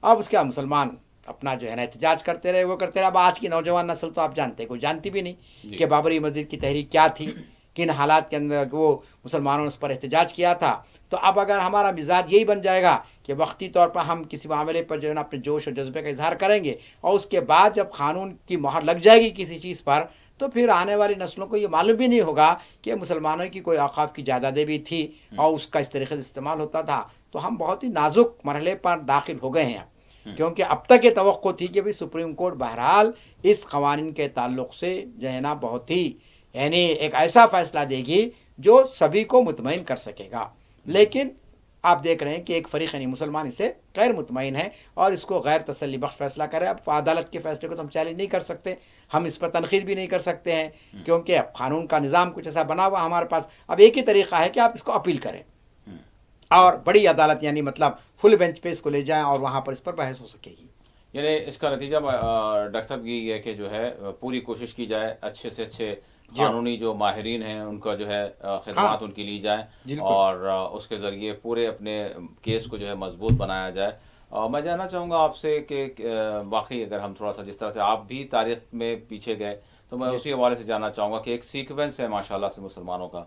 اب اس کے بعد مسلمان اپنا جو ہے نا احتجاج کرتے رہے، وہ کرتے رہے۔ اب آج کی نوجوان نسل تو آپ جانتے کوئی جانتی بھی نہیں کہ بابری مسجد کی تحریک کیا تھی، کن حالات کے اندر وہ مسلمانوں نے اس پر احتجاج کیا تھا۔ تو اب اگر ہمارا مزاج یہی بن جائے گا کہ وقتی طور پر ہم کسی معاملے پر جو ہے نا اپنے جوش اور جذبے کا اظہار کریں گے اور اس کے بعد جب قانون کی مہر لگ جائے گی کسی چیز پر، تو پھر آنے والی نسلوں کو یہ معلوم بھی نہیں ہوگا کہ مسلمانوں کی کوئی اوقاف کی جائیدادیں بھی تھی اور اس کا اس طریقے سے استعمال ہوتا تھا۔ تو ہم بہت ہی نازک مرحلے پر داخل ہو گئے ہیں، کیونکہ اب تک یہ توقع تھی کہ سپریم کورٹ بہرحال اس قوانین کے تعلق سے جو ہے نا بہت ہی یعنی ایک ایسا فیصلہ دے گی جو سبھی کو مطمئن کر سکے گا، لیکن آپ دیکھ رہے ہیں کہ ایک فریق یعنی مسلمان اسے غیر مطمئن ہے اور اس کو غیر تسلی بخش فیصلہ کرے۔ اب عدالت کے فیصلے کو تو ہم چیلنج نہیں کر سکتے، ہم اس پر تنقید بھی نہیں کر سکتے ہیں، کیونکہ اب قانون کا نظام کچھ ایسا بنا ہوا ہمارے پاس۔ اب ایک ہی طریقہ ہے کہ آپ اس کو اپیل کریں اور بڑی عدالت یعنی مطلب فل بینچ پہ اس کو لے جائیں اور وہاں پر اس پر بحث ہو سکے گی۔ یعنی اس کا نتیجہ ڈاکٹر صاحب یہ ہے کہ جو ہے پوری کوشش کی جائے، اچھے سے اچھے قانونی جو ماہرین ہیں ان کا جو ہے خدمات ان کی لی جائیں اور اس کے ذریعے پورے اپنے کیس کو جو ہے مضبوط بنایا جائے۔ میں جاننا چاہوں گا آپ سے کہ واقعی اگر ہم تھوڑا سا جس طرح سے آپ بھی تاریخ میں پیچھے گئے تو میں اسی حوالے سے جاننا چاہوں گا کہ ایک سیکوینس ہے ماشاءاللہ سے مسلمانوں کا،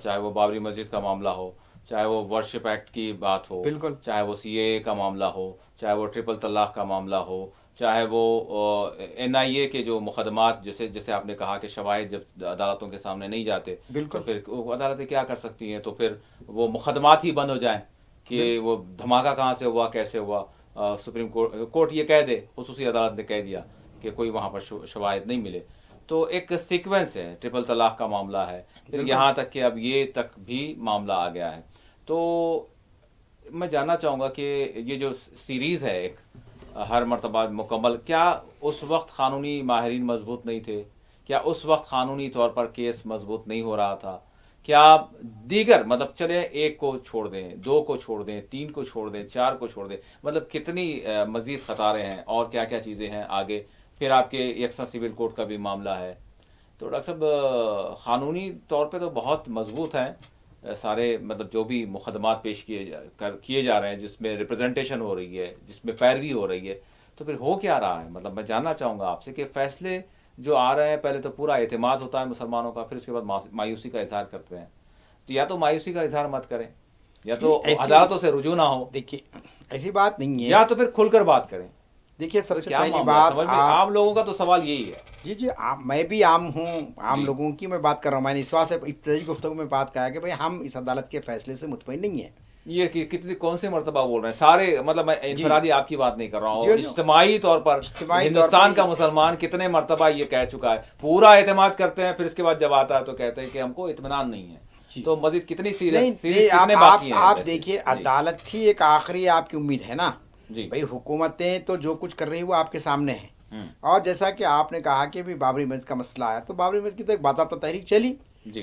چاہے وہ بابری مسجد کا معاملہ ہو، چاہے وہ ورشپ ایکٹ کی بات ہو، چاہے وہ CAA کا معاملہ ہو، چاہے وہ ٹرپل طلاق کا معاملہ ہو، چاہے وہ NIA کے جو مقدمات جیسے آپ نے کہا کہ شواہد جب عدالتوں کے سامنے نہیں جاتے تو پھر عدالتیں کیا کر سکتی ہیں، تو پھر وہ مقدمات ہی بند ہو جائیں کہ وہ دھماکہ کہاں سے ہوا، کیسے ہوا۔ سپریم کورٹ یہ کہہ دے، خصوصی عدالت نے کہہ دیا کہ کوئی وہاں پر شواہد نہیں ملے۔ تو ایک سیکوینس ہے، ٹرپل طلاق کا معاملہ ہے، پھر یہاں تک کہ اب یہ تک بھی معاملہ آ گیا ہے۔ تو میں جاننا چاہوں گا کہ یہ جو سیریز ہے ایک ہر مرتبہ مکمل، کیا اس وقت قانونی ماہرین مضبوط نہیں تھے؟ کیا اس وقت قانونی طور پر کیس مضبوط نہیں ہو رہا تھا؟ کیا دیگر مطلب چلیں ایک کو چھوڑ دیں، 2 کو چھوڑ دیں، 3 کو چھوڑ دیں، 4 کو چھوڑ دیں، مطلب کتنی مزید قطاریں ہیں اور کیا کیا چیزیں ہیں آگے؟ پھر آپ کے یکساں سول کوڈ کا بھی معاملہ ہے۔ تو ڈاکٹر صاحب قانونی طور پہ تو بہت مضبوط ہیں سارے، مطلب جو بھی مقدمات پیش کیے جا رہے ہیں جس میں ریپرزنٹیشن ہو رہی ہے، جس میں پیروی ہو رہی ہے، تو پھر ہو کیا رہا ہے؟ مطلب میں جاننا چاہوں گا آپ سے کہ فیصلے جو آ رہے ہیں پہلے تو پورا اعتماد ہوتا ہے مسلمانوں کا، پھر اس کے بعد مایوسی کا اظہار کرتے ہیں۔ تو یا تو مایوسی کا اظہار مت کریں، یا تو عدالتوں سے رجوع نہ ہو، دیکھیے ایسی بات نہیں ہے، یا تو پھر کھل کر بات کریں۔ دیکھیے سب سے کیا پہلی معاملہ بات سمجھ میں عام لوگوں کا تو سوال یہی ہے۔ جی میں بھی عام ہوں، عام لوگوں کی میں بات کر رہا ہوں۔ میں نے اس واسطے ابتدائی گفتگو میں بات کہا کہ بھئی ہم اس عدالت کے فیصلے سے مطمئن نہیں ہیں۔ یہ کتنی کون سے مرتبہ بول رہے ہیں سارے، مطلب میں انفرادی آپ کی بات نہیں کر رہا ہوں، اجتماعی طور پر ہندوستان کا مسلمان کتنے مرتبہ یہ کہہ چکا ہے، پورا اعتماد کرتے ہیں، پھر اس کے بعد جب آتا ہے تو کہتے ہیں کہ ہم کو اطمینان نہیں ہے۔ تو مزید کتنی سیریز کتنے باقی ہیں؟ آپ دیکھیے عدالت ہی ایک آخری آپ کی امید ہے نا، بھئی حکومتیں تو جو کچھ کر رہی وہ آپ کے سامنے ہیں۔ اور جیسا کہ آپ نے کہا کہ بابری مسجد کا مسئلہ آیا تو بابری مسجد کی تو ایک باضابطہ تحریک چلی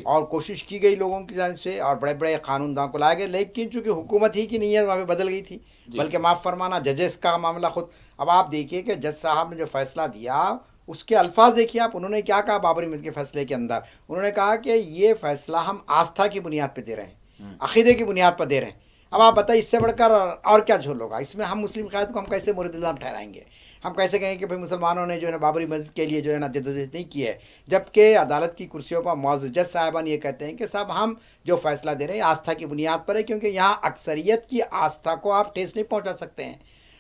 اور کوشش کی گئی لوگوں کی جانب سے اور بڑے بڑے قانون داں کو لائے گئے، لیکن چونکہ حکومت ہی کی نیت وہاں پہ بدل گئی تھی، بلکہ معاف فرمانا ججز کا معاملہ خود۔ اب آپ دیکھیے کہ جج صاحب نے جو فیصلہ دیا اس کے الفاظ دیکھیے آپ، انہوں نے کیا کہا بابری مسجد کے فیصلے کے اندر؟ انہوں نے کہا کہ یہ فیصلہ ہم آستھا کی بنیاد پہ دے رہے ہیں، عقیدے کی بنیاد پر دے رہے ہیں۔ اب آپ بتائیے اس سے بڑھ کر اور کیا جھول ہوگا؟ اس میں ہم مسلم قائد کو ہم کیسے مورد الزام ٹھہرائیں گے؟ ہم کیسے کہیں کہ بھئی مسلمانوں نے جو ہے نا بابری مسجد کے لیے جو ہے نا جدوجہد نہیں کی ہے، جبکہ عدالت کی کرسیوں پر معزز جج صاحبان یہ کہتے ہیں کہ صاحب ہم جو فیصلہ دے رہے ہیں آستھا کی بنیاد پر ہے، کیونکہ یہاں اکثریت کی آستھا کو آپ ٹھیس نہیں پہنچا سکتے ہیں۔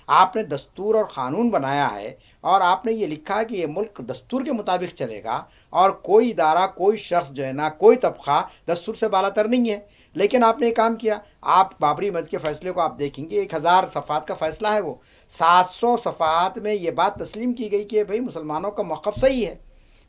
آپ نے دستور اور قانون بنایا ہے اور آپ نے یہ لکھا ہے کہ یہ ملک دستور کے مطابق چلے گا اور کوئی ادارہ، کوئی شخص جو ہے نا، کوئی طبقہ دستور سے بالا تر نہیں ہے، لیکن آپ نے یہ کام کیا۔ آپ بابری مسجد کے فیصلے کو آپ دیکھیں گے، 1000 صفحات کا فیصلہ ہے، وہ 700 صفحات میں یہ بات تسلیم کی گئی کہ بھئی مسلمانوں کا موقف صحیح ہے۔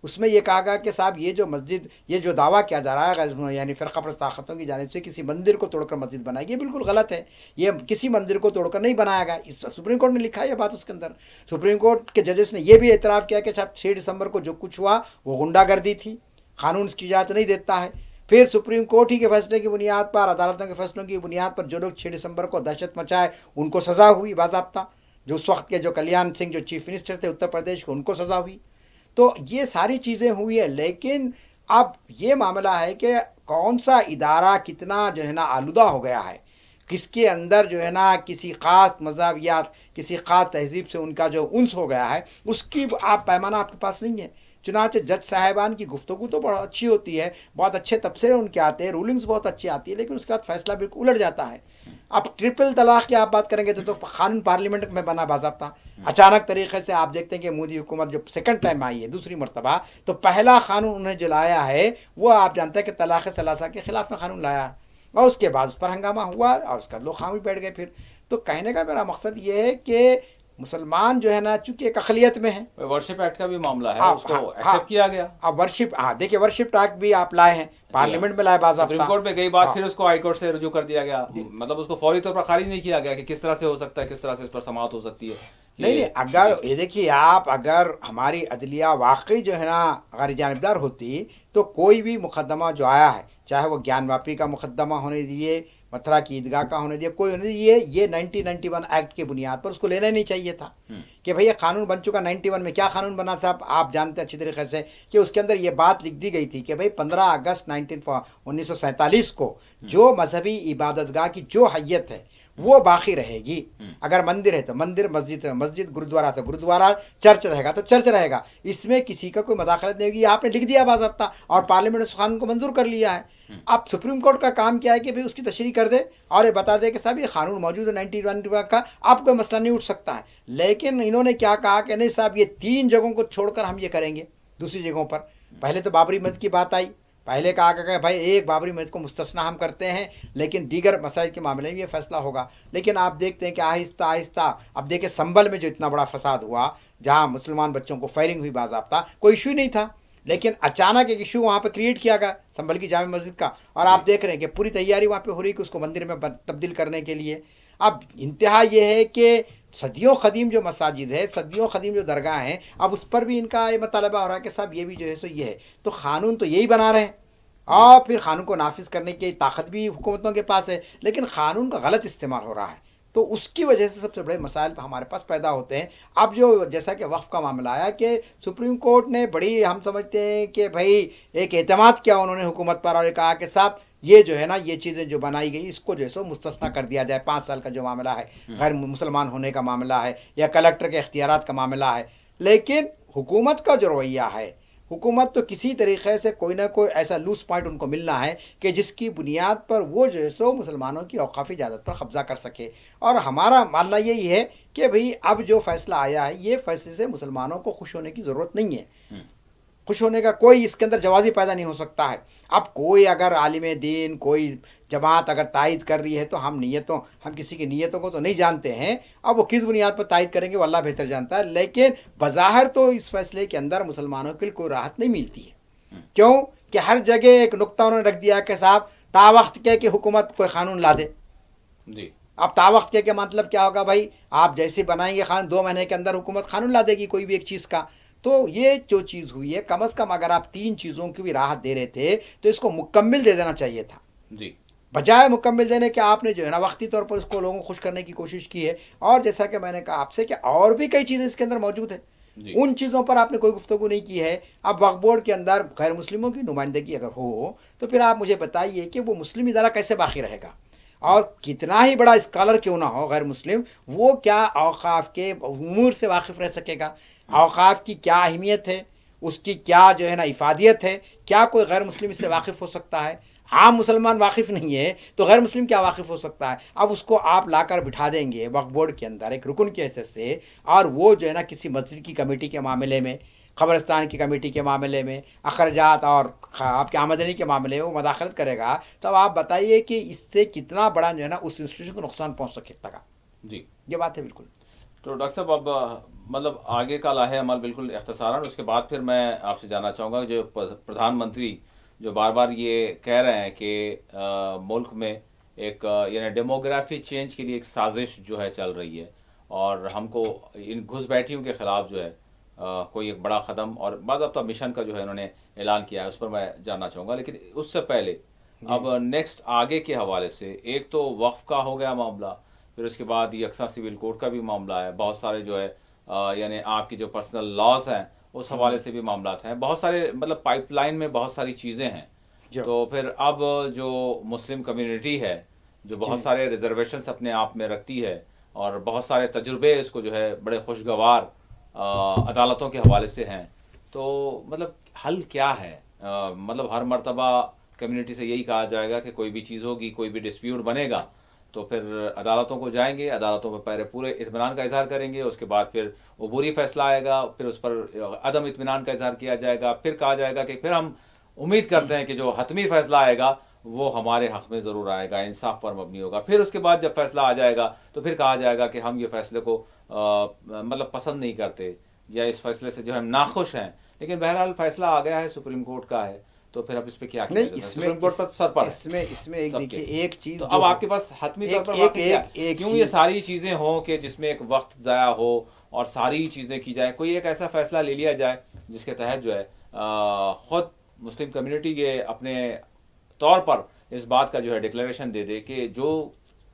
اس میں یہ کہا گیا کہ صاحب یہ جو مسجد، یہ جو دعویٰ کیا جا رہا ہے یعنی فرقہ پرست طاقتوں کی جانب سے کسی مندر کو توڑ کر مسجد بنائی، یہ بالکل غلط ہے، یہ کسی مندر کو توڑ کر نہیں بنایا گیا۔ اس پر سپریم کورٹ نے لکھا ہے یہ بات، اس کے اندر سپریم کورٹ کے ججز نے یہ بھی اعتراف کیا کہ صاحب 6 دسمبر کو جو کچھ ہوا وہ غنڈہ گردی تھی، قانون اس کی اجازت نہیں دیتا ہے۔ پھر سپریم کورٹ ہی کے فیصلے کی بنیاد پر، عدالتوں کے فیصلوں کی بنیاد پر جو لوگ 6 دسمبر کو دہشت مچائے ان کو سزا ہوئی باضابطہ۔ जो उस वक्त के जो कल्याण सिंह जो चीफ मिनिस्टर थे उत्तर प्रदेश के, उनको सज़ा हुई। तो ये सारी चीज़ें हुई है, लेकिन अब ये मामला है कि कौन सा इदारा कितना जो है ना आलूदा हो गया है, किसके अंदर जो है ना किसी ख़ास मज़हब या किसी ख़ास तहज़ीब से उनका जो उन्स हो गया है, उसकी आप पैमाना आपके पास नहीं है। चुनांचे जज साहिबान की गुफ्तगू तो बहुत अच्छी होती है, बहुत अच्छे तबसरे उनके आते हैं, रूलिंग्स बहुत अच्छी आती है, लेकिन उसके बाद फैसला बिल्कुल उलट जाता है। अब ट्रिपल तलाक की आप बात करेंगे तो कानून पार्लियामेंट में बना बाज़ाब्ता, अचानक तरीके से आप देखते हैं कि मोदी हुकूमत जब सेकंड टाइम आई है, दूसरी मरतबा, तो पहला कानून उन्हें जो लाया है वो आप जानते हैं कि तलाक़ सलासा के ख़िलाफ़ में कानून लाया है, और उसके बाद उस पर हंगामा हुआ और उसका लोग खामोश बैठ गए। फिर तो कहने का मेरा मकसद ये है कि मुसलमान जो है ना चूंकि एक अक़लियत में है, वर्शिप एक्ट का भी मामला है, हाँ, उसको हाँ, एक्सेप्ट किया गया। अब वर्शिप, हाँ देखिए वर्शिप एक्ट भी आप लाए हैं, पार्लियामेंट में लाए सुप्रीम बाज़ाब्ता, कोर्ट में गई बात, हाँ। फिर उसको हाई कोर्ट से रुजू कर दिया गया, मतलब उसको फौरी तौर पर खारिज नहीं किया गया कि किस तरह से हो सकता है, किस तरह से इस पर समाअत हो सकती है। नहीं नहीं, अगर ये देखिए आप, अगर हमारी अदलिया वाकई जो है ना अगर जानबदार होती तो कोई भी मुकदमा जो आया है, चाहे वो ज्ञानवापी का मुकदमा होने दिए, मथुरा की ईदगाह का होने दिए, कोई होने दिए, ये 1991 एक्ट की बुनियाद पर उसको लेना ही नहीं चाहिए था कि भैया कानून बन चुका। 91 में क्या कानून बना साहब, आप जानते हैं अच्छी तरीके से कि उसके अंदर ये बात लिख दी गई थी कि भाई 15 अगस्त 1947 को जो मजहबी इबादतगाह की जो हैयत है वो बाकी रहेगी। अगर मंदिर है तो मंदिर, मस्जिद है मस्जिद, गुरुद्वारा तो गुरुद्वारा, चर्च रहेगा तो चर्च रहेगा, इसमें किसी का कोई मदाखलत नहीं होगी। आपने लिख दिया बाज़ाब्ता और पार्लियामेंट ने उस कानून को मंजूर कर लिया है। अब सुप्रीम कोर्ट का काम क्या है कि भाई उसकी तशरीह कर दे और ये बता दे कि साहब ये कानून मौजूद है 91 का, आप कोई मसला नहीं उठ सकता है। लेकिन इन्होंने क्या कहा कि नहीं साहब ये 3 जगहों को छोड़कर हम ये करेंगे, दूसरी जगहों पर। पहले तो बाबरी मस्जिद की बात आई, पहले कहा कि भाई एक बाबरी मस्जिद को मुस्तस्ना हम करते हैं, लेकिन दीगर मसाइल के मामले में ये फैसला होगा। लेकिन आप देखते हैं कि आहिस्ता आहिस्ता, अब देखिए संभल में जो इतना बड़ा फसाद हुआ, जहाँ मुसलमान बच्चों को फायरिंग हुई बाज़ाब्ता, कोई इशू ही नहीं था, लेकिन अचानक एक इशू वहाँ पे क्रिएट किया गया संभल की जामे मस्जिद का, और आप देख रहे हैं कि पूरी तैयारी वहाँ पे हो रही है कि उसको मंदिर में तब्दील करने के लिए। अब इंतहा ये है कि सदियों क़दीम जो मसाजिद है, सदियों क़दीम जो दरगाह हैं, अब उस पर भी इनका ये मतलबा हो रहा है कि साहब ये भी जो है सो ये है। तो क़ानून तो यही बना रहे हैं और फिर क़ानून को नाफिज करने की ताकत भी हुकूमतों के पास है, लेकिन क़ानून का गलत इस्तेमाल हो रहा है, तो उसकी वजह से सबसे बड़े मसाइल हमारे पास पैदा होते हैं। अब जो जैसा कि वक्फ का मामला आया कि सुप्रीम कोर्ट ने बड़ी, हम समझते हैं कि भाई एक एतमाद किया उन्होंने हुकूमत पर, और कहा कि साहब ये जो है ना ये चीज़ें जो बनाई गई इसको जो है सो मुस्तस्ना कर दिया जाए। 5 साल का जो मामला है, गैर मुसलमान होने का मामला है या कलेक्टर के इख्तियारात का मामला है, लेकिन हुकूमत का जो रवैया है, हुकूमत तो किसी तरीक़े से कोई ना कोई ऐसा लूज पॉइंट उनको मिलना है कि जिसकी बुनियाद पर वो जो है सो मुसलमानों की औकाफ़ी इजाज़त पर कब्ज़ा कर सके। और हमारा मानना यही है कि भाई अब जो फ़ैसला आया है, ये फ़ैसले से मुसलमानों को खुश होने की ज़रूरत नहीं है, खुश होने का कोई इसके अंदर जवाज़ी पैदा नहीं हो सकता है। अब कोई अगर आलिम दीन, कोई जमात अगर तायद कर रही है तो हम किसी की नीयतों को तो नहीं जानते हैं, अब वो किस बुनियाद पर तायद करेंगे वो अल्लाह बेहतर जानता है, लेकिन बज़ाहिर तो इस फैसले के अंदर मुसलमानों के लिए कोई राहत नहीं मिलती है। क्यों कि हर जगह एक नुक्ता उन्होंने रख दिया कि साहब तावक्त के कि हुकूमत कोई कानून ला दे जी। अब तावक्त के मतलब क्या होगा भाई, आप जैसे बनाएंगे कानून 2 महीने के अंदर हुकूमत कानून ला देगी कोई भी एक चीज़ का। तो ये जो चीज़ हुई है, कम से कम अगर आप 3 चीज़ों की भी राहत दे रहे थे तो इसको मुकम्मल दे देना चाहिए था जी, बजाय मुकम्मल देने के आपने जो है ना वक्ती तौर पर उसको लोगों को खुश करने की कोशिश की है। और जैसा कि मैंने कहा आपसे कि और भी कई चीज़ें इसके अंदर मौजूद है, उन चीज़ों पर आपने कोई गुफ्तगू नहीं की है। अब वक्फ बोर्ड के अंदर गैर मुस्लिमों की नुमाइंदगी अगर हो तो फिर आप मुझे बताइए कि वो मुस्लिम इदारा कैसे बाकी रहेगा, और कितना ही बड़ा स्कॉलर क्यों ना हो गैर मुस्लिम, वो क्या औकाफ के उमूर से वाकिफ़ रह सकेगा, औकाफ की क्या अहमियत है, उसकी क्या जो है ना इफादियत है, क्या कोई गैर मुस्लिम इससे वाकिफ़ हो सकता है? आम मुसलमान वाकिफ़ नहीं है तो गैर मुस्लिम क्या वाकिफ़ हो सकता है? अब उसको आप लाकर बिठा देंगे वक्फ बोर्ड के अंदर एक रुकन की हैसियत से, और वो जो है ना किसी मस्जिद की कमेटी के मामले में, क़ब्रिस्तान की कमेटी के मामले में, अखराजात और आपकी आमदनी के मामले में वो मदाखलत करेगा, तो अब आप बताइए कि इससे कितना बड़ा जो है ना उस इंस्टीट्यूशन को नुकसान पहुँच सकता जी। ये बात है बिल्कुल। तो डॉक्टर साहब अब मतलब आगे का लाहे अमल बिल्कुल इख्तिसारन, उसके बाद फिर मैं आपसे जानना चाहूँगा जो प्रधानमंत्री जो बार बार ये कह रहे हैं कि मुल्क में एक यानी डेमोग्राफी चेंज के लिए एक साजिश जो है चल रही है, और हमको इन घुसपैठियों के ख़िलाफ़ जो है कोई एक बड़ा क़दम और बाज़ाब्ता मिशन का जो है उन्होंने ऐलान किया है, उस पर मैं जानना चाहूँगा। लेकिन उससे पहले अब नेक्स्ट आगे के हवाले से, एक तो वक्फ का हो गया मामला, پھر اس کے بعد یکساں سول کوڈ کا بھی معاملہ ہے، بہت سارے جو ہے یعنی آپ کی جو پرسنل لاز ہیں اس حوالے سے بھی معاملات ہیں، بہت سارے مطلب پائپ لائن میں بہت ساری چیزیں ہیں. جو تو پھر اب جو مسلم کمیونٹی ہے جو بہت سارے ریزرویشنس اپنے آپ میں رکھتی ہے اور بہت سارے تجربے اس کو جو ہے بڑے خوشگوار عدالتوں کے حوالے سے ہیں، تو مطلب حل کیا ہے؟ مطلب ہر مرتبہ کمیونٹی سے یہی کہا جائے گا کہ کوئی بھی چیز ہوگی، کوئی بھی ڈسپیوٹ بنے گا تو پھر عدالتوں کو جائیں گے، عدالتوں پہ پہلے پورے اطمینان کا اظہار کریں گے، اس کے بعد پھر عبوری فیصلہ آئے گا، پھر اس پر عدم اطمینان کا اظہار کیا جائے گا، پھر کہا جائے گا کہ پھر ہم امید کرتے ہیں کہ جو حتمی فیصلہ آئے گا وہ ہمارے حق میں ضرور آئے گا، انصاف پر مبنی ہوگا. پھر اس کے بعد جب فیصلہ آ جائے گا تو پھر کہا جائے گا کہ ہم یہ فیصلے کو مطلب پسند نہیں کرتے یا اس فیصلے سے جو ہم ناخوش ہیں. لیکن بہرحال فیصلہ آ گیا ہے، سپریم کورٹ کا ہے، تو پھر اب اس پہ کیا کیا نہیں، جائے گا؟ اس میں سپریم کورٹ پر سر پر ہے اس میں ایک سب دیکھیے کے. ایک چیز تو جو اب آپ کے پاس حتمی طور پر واقعی کیا کیوں یہ ساری چیزیں ہوں کہ جس میں ایک وقت ضائع ہو اور ساری چیزیں کی جائے، کوئی ایک ایسا فیصلہ لے لیا جائے جس کے تحت جو ہے خود مسلم کمیونٹی کے اپنے طور پر اس بات کا جو ہے ڈکلیریشن دے دے کہ جو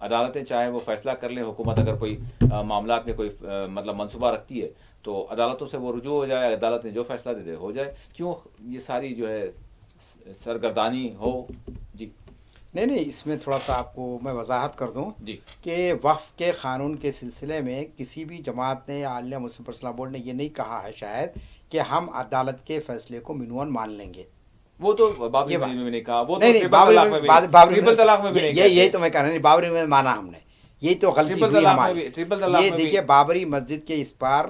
عدالتیں چاہیں وہ فیصلہ کر لیں، حکومت اگر کوئی معاملات میں کوئی مطلب منصوبہ رکھتی ہے تو عدالتوں سے وہ رجوع ہو جائے، عدالت نے جو فیصلہ دے دے ہو جائے. کیوں یہ ساری جو ہے سرگردانی ہو؟ جی نہیں، اس میں تھوڑا سا آپ کو میں وضاحت کر دوں جی کہ وقف کے قانون کے سلسلے میں کسی بھی جماعت نے یا عالیہ مسلم پرسنل بورڈ نے یہ نہیں کہا ہے شاید کہ ہم عدالت کے فیصلے کو منوان مان لیں گے. وہ تو بابری مسجد میں بھی نہیں کہا، وہ تو نہیں، ٹرپل طلاق میں بھی نہیں، ٹرپل طلاق میں بھی نہیں یہی تو میں کہہ رہا ہوں، بابری میں مانا ہم نے، یہی تو غلطی ٹرپل ہوئی طلاق میں ہماری. بھی، ٹرپل طلاق یہ میں بھی. دیکھیے بابری مسجد کے اس بار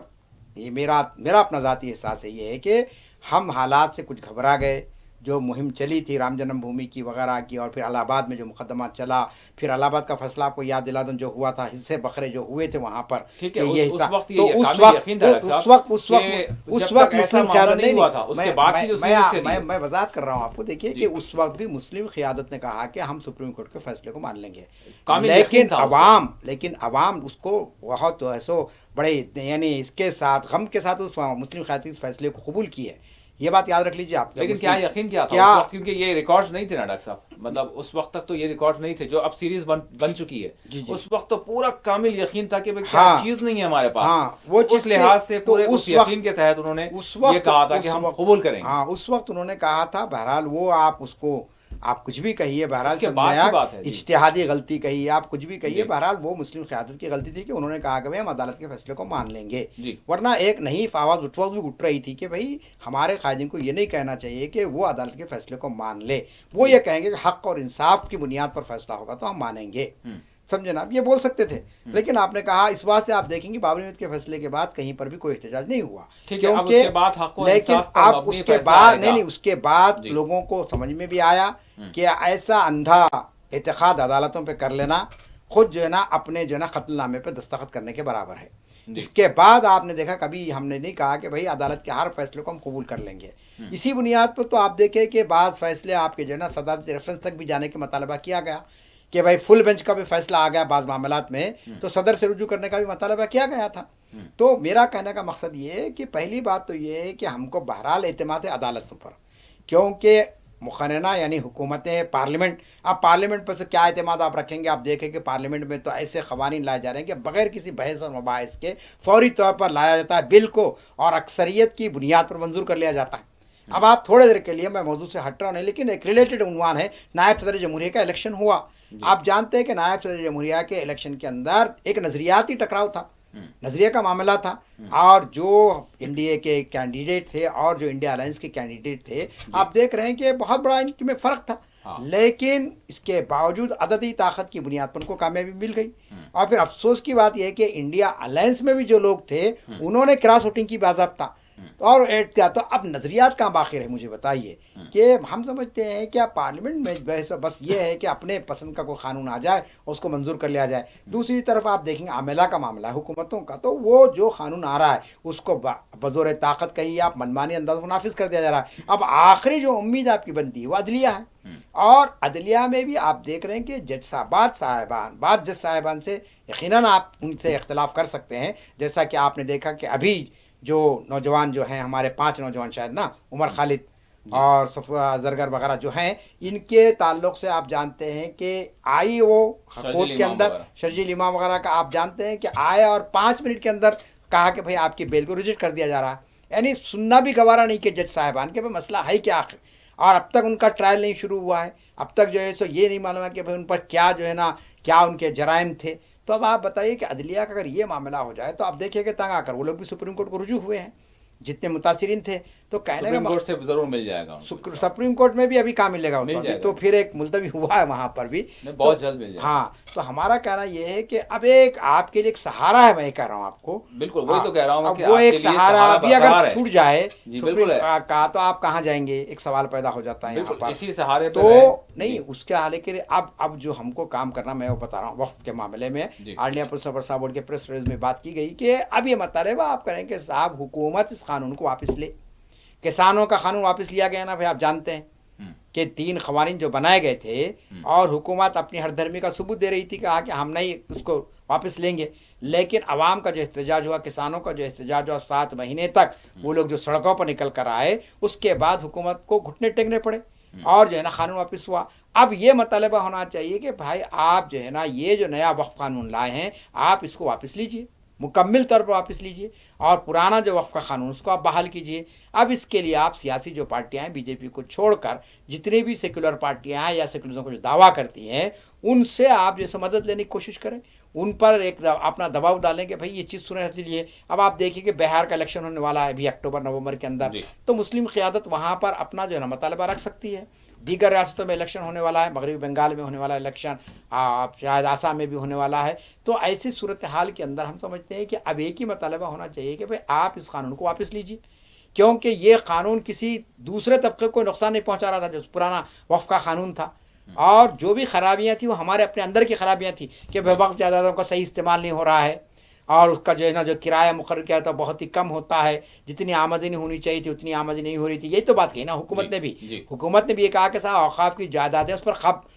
یہ میرا اپنا ذاتی احساس ہے یہ ہے کہ ہم حالات سے کچھ گھبرا گئے. جو مہم چلی تھی رام جنم بھومی کی وغیرہ کی، اور پھر الہ آباد میں جو مقدمہ چلا، پھر الہ آباد کا فیصلہ آپ کو یاد دلا دوں جو ہوا تھا، حصے بقرے جو ہوئے تھے وہاں پر، ٹھیک ہے، یہ اس حصہ وقت تو یہ اس کامل وقت یقین تھا ڈاکٹر اس صاحب وقت اس کہ وقت اس جب وقت تک ایسا مسلم معاملہ قیادت نہیں ہوا تھا، اس کے بعد کی جو سیریز تھی میں وضاحت کر رہا ہوں آپ کو. دیکھیے جی. کہ اس وقت بھی مسلم قیادت نے کہا کہ ہم سپریم کورٹ کے فیصلے کو مان لیں گے، کامل یقین تھا اس وقت. لیکن عوام اس کو بہت ایسو بڑے یعنی اس کے ساتھ غم کے ساتھ اس مسلم قیادت کے فیصلے کو قبول کی ہے. یہ بات یاد رکھ لیجیے آپ. لیکن کیا یقین کیا تھا اس وقت؟ کیونکہ یہ ریکارڈز نہیں تھے نا ڈاکٹر صاحب، مطلب اس وقت تک تو یہ ریکارڈز نہیں تھے جو اب سیریز بن چکی ہے. اس وقت تو پورا کامل یقین تھا کہ کیا چیز نہیں ہے ہمارے پاس، وہ اس لحاظ سے پورے اس یقین کے تحت انہوں نے یہ کہا تھا کہ ہم قبول کریں گے. ہاں اس وقت انہوں نے کہا تھا. بہرحال وہ آپ اس کو آپ کچھ بھی کہیے، بہرحال اس کے بعد کی بات ہے، اجتہادی غلطی کہیے، آپ کچھ بھی کہیے، بہرحال وہ مسلم قیادت کی غلطی تھی کہ انہوں نے کہا کہ ہم عدالت کے فیصلے کو مان لیں گے. ورنہ ایک نحیف آواز بھی اٹھ رہی تھی کہ بھائی ہمارے قائدین کو یہ نہیں کہنا چاہیے کہ وہ عدالت کے فیصلے کو مان لے، وہ یہ کہیں گے کہ حق اور انصاف کی بنیاد پر فیصلہ ہوگا تو ہم مانیں گے. سمجھے نا، آپ یہ بول سکتے تھے. لیکن آپ نے کہا اس بات سے آپ دیکھیں گے بابری مسجد کے فیصلے کے بعد کہیں پر بھی کوئی احتجاج نہیں ہوا، کیونکہ لیکن اب اس کے بعد نہیں اس کے بعد لوگوں کو سمجھ میں بھی آیا کہ ایسا اندھا اعتقاد عدالتوں پہ کر لینا خود جو ہے نا اپنے جو ہے نا قتل نامے پہ دستخط کرنے کے برابر ہے. اس کے بعد آپ نے دیکھا کبھی ہم نے نہیں کہا کہ بھائی عدالت کے ہر فیصلے کو ہم قبول کر لیں گے. اسی بنیاد پر تو آپ دیکھیں کہ بعض فیصلے آپ کے جو ہے نا صدارت ریفرنس تک بھی جانے کا مطالبہ کیا گیا کہ بھائی فل بینچ کا بھی فیصلہ آ گیا بعض معاملات میں تو صدر سے رجوع کرنے کا بھی مطالبہ کیا گیا تھا. تو میرا کہنے کا مقصد یہ ہے کہ پہلی بات تو یہ ہے کہ ہم کو بہرحال اعتماد ہے عدالتوں پر، کیونکہ مقننہ یعنی حکومتیں پارلیمنٹ، اب پارلیمنٹ پر سے کیا اعتماد آپ رکھیں گے؟ آپ دیکھیں کہ پارلیمنٹ میں تو ایسے قوانین لائے جا رہے ہیں کہ بغیر کسی بحث اور مباحث کے فوری طور پر لایا جاتا ہے بل کو اور اکثریت کی بنیاد پر منظور کر لیا جاتا ہے. اب آپ تھوڑے دیر کے لیے میں موضوع سے ہٹ رہا ہوں نہیں، لیکن ایک ریلیٹڈ عنوان ہے. نائب صدر جمہوریہ کا الیکشن ہوا. آپ جانتے ہیں کہ نائب صدر جمہوریہ کے الیکشن کے اندر ایک نظریاتی ٹکراؤ تھا، نظریے کا معاملہ تھا، اور جو این ڈی اے کے کینڈیڈیٹ تھے اور جو انڈیا الائنس کے کینڈیڈیٹ تھے آپ دیکھ رہے ہیں کہ بہت بڑا ان میں فرق تھا. لیکن اس کے باوجود عددی طاقت کی بنیاد پر ان کو کامیابی مل گئی. اور پھر افسوس کی بات یہ ہے کہ انڈیا الائنس میں بھی جو لوگ تھے انہوں نے کراس ووٹنگ کی باضابطہ اور ایڈ کیا. تو اب نظریات کہاں باقی رہے؟ مجھے بتائیے کہ ہم سمجھتے ہیں کہ پارلیمنٹ میں بس یہ ہے کہ اپنے پسند کا کوئی قانون آ جائے اس کو منظور کر لیا جائے. دوسری طرف آپ دیکھیں گے عملہ کا معاملہ ہے حکومتوں کا، تو وہ جو قانون آ رہا ہے اس کو بزور طاقت کہیے آپ منمانی انداز کو نافذ کر دیا جا رہا ہے. اب آخری جو امید آپ کی بنتی ہے وہ عدلیہ ہے، اور عدلیہ میں بھی آپ دیکھ رہے ہیں کہ جج صاحبان سے یقیناً آپ ان سے اختلاف کر سکتے ہیں، جیسا کہ آپ نے دیکھا کہ ابھی جو نوجوان جو ہیں ہمارے 5 نوجوان شاید نا عمر خالد اور زرگر وغیرہ جو ہیں، ان کے تعلق سے آپ جانتے ہیں کہ آئی وہ کورٹ کے اندر شرجیل امام وغیرہ کا آپ جانتے ہیں کہ آئے اور 5 منٹ کے اندر کہا کہ بھائی آپ کی بیل کو ریجیکٹ کر دیا جا رہا ہے، یعنی سننا بھی گوارا نہیں کہ جج صاحبان کہ بھائی مسئلہ ہے کیا آخر، اور اب تک ان کا ٹرائل نہیں شروع ہوا ہے، اب تک جو ہے سو یہ نہیں معلوم ہے کہ بھائی ان پر کیا جو ہے نا کیا ان کے جرائم تھے۔ تو اب آپ بتائیے کہ عدلیہ کا اگر یہ معاملہ ہو جائے تو آپ دیکھیے کہ تنگ آ کر وہ لوگ بھی سپریم کورٹ کو رجوع ہوئے ہیں جتنے متاثرین تھے، تو کہنے سپریم کا کورٹ سے ضرور مل جائے گا سپریم کورٹ میں بھی ابھی کہاں ملے گا ان مل کو، جائے ابھی تو گا، پھر ایک ملتوی ہوا ہے وہاں پر بھی، بہت جلد مل جائے گا۔ ہاں تو ہمارا کہنا یہ ہے کہ اب ایک آپ کے لیے ایک سہارا ہے، میں کہہ رہا ہوں آپ کو، بالکل وہی تو کہہ رہا ہوں اب کہ وہ آپ ایک کے لیے سہارا ابھی برقرار اگر ہے۔ چھوٹ جائے جی سپریم بالکل ہے، کورٹ کا تو آپ کہاں جائیں گے، ایک سوال پیدا ہو جاتا ہے یہاں بالکل پر۔ اسی سہارے پہ تو رہیں۔ نہیں جی اس کے حالے کے لیے اب جو ہم کو کام کرنا، میں وہ بتا رہا ہوں وقت کے معاملے میں، جی آل انڈیا پولیس رابطہ بورڈ کے پریس ریلیز میں بات کی گئی کہ اب یہ مطالبہ آپ کریں کہ صاحب حکومت اس قانون کو واپس لے۔ کسانوں کا قانون واپس لیا گیا نا بھائی، آپ جانتے ہیں کہ 3 قوانین جو بنائے گئے تھے اور حکومت اپنی ہر دھرمی کا ثبوت دے رہی تھی، کہا کہ ہم نہیں اس کو واپس لیں گے، لیکن عوام کا جو احتجاج ہوا، کسانوں کا جو احتجاج ہوا 7 مہینے تک وہ لوگ جو سڑکوں پر نکل کر آئے، اس کے بعد حکومت کو گھٹنے ٹیکنے پڑے اور جو ہے نا قانون واپس ہوا۔ اب یہ مطالبہ ہونا چاہیے کہ بھائی آپ جو ہے نا یہ جو نیا وقف قانون لائے ہیں آپ اس کو واپس لیجئے، مکمل طور پر واپس لیجئے، اور پرانا جو وقف کا قانون اس کو آپ بحال کیجئے۔ اب اس کے لیے آپ سیاسی جو پارٹیاں ہیں، بی جے پی کو چھوڑ کر جتنی بھی سیکولر پارٹیاں ہیں یا سیکولرزم کو جو دعویٰ کرتی ہیں، ان سے آپ جیسے مدد لینے کی کوشش کریں، ان پر ایک اپنا دباؤ ڈالیں کہ بھائی یہ چیز سنے رہتی لیے۔ اب آپ دیکھیے کہ بہار کا الیکشن ہونے والا ہے ابھی اکتوبر نومبر کے اندر، تو مسلم قیادت وہاں پر اپنا جو ہے نا مطالبہ رکھ سکتی ہے۔ دیگر ریاستوں میں الیکشن ہونے والا ہے، مغربی بنگال میں ہونے والا الیکشن، شاید آسام میں بھی ہونے والا ہے، تو ایسی صورتحال کے اندر ہم سمجھتے ہیں کہ اب ایک ہی مطالبہ ہونا چاہیے کہ بھئی آپ اس قانون کو واپس لیجیے، کیونکہ یہ قانون کسی دوسرے طبقے کو نقصان نہیں پہنچا رہا تھا جو پرانا وقف کا قانون تھا، اور جو بھی خرابیاں تھیں وہ ہمارے اپنے اندر کی خرابیاں تھیں کہ وقف جائیدادوں کا صحیح استعمال نہیں ہو رہا ہے، اور اس کا جو ہے نا جو کرایہ مقرر کیا تھا بہت ہی کم ہوتا ہے، جتنی آمدنی ہونی چاہیے تھی اتنی آمدنی نہیں ہو رہی تھی، یہی تو بات کہی نا حکومت نے بھی۔ حکومت نے بھی یہ کہا کہ صاحب اوقاف کی جائیدادیں اس پر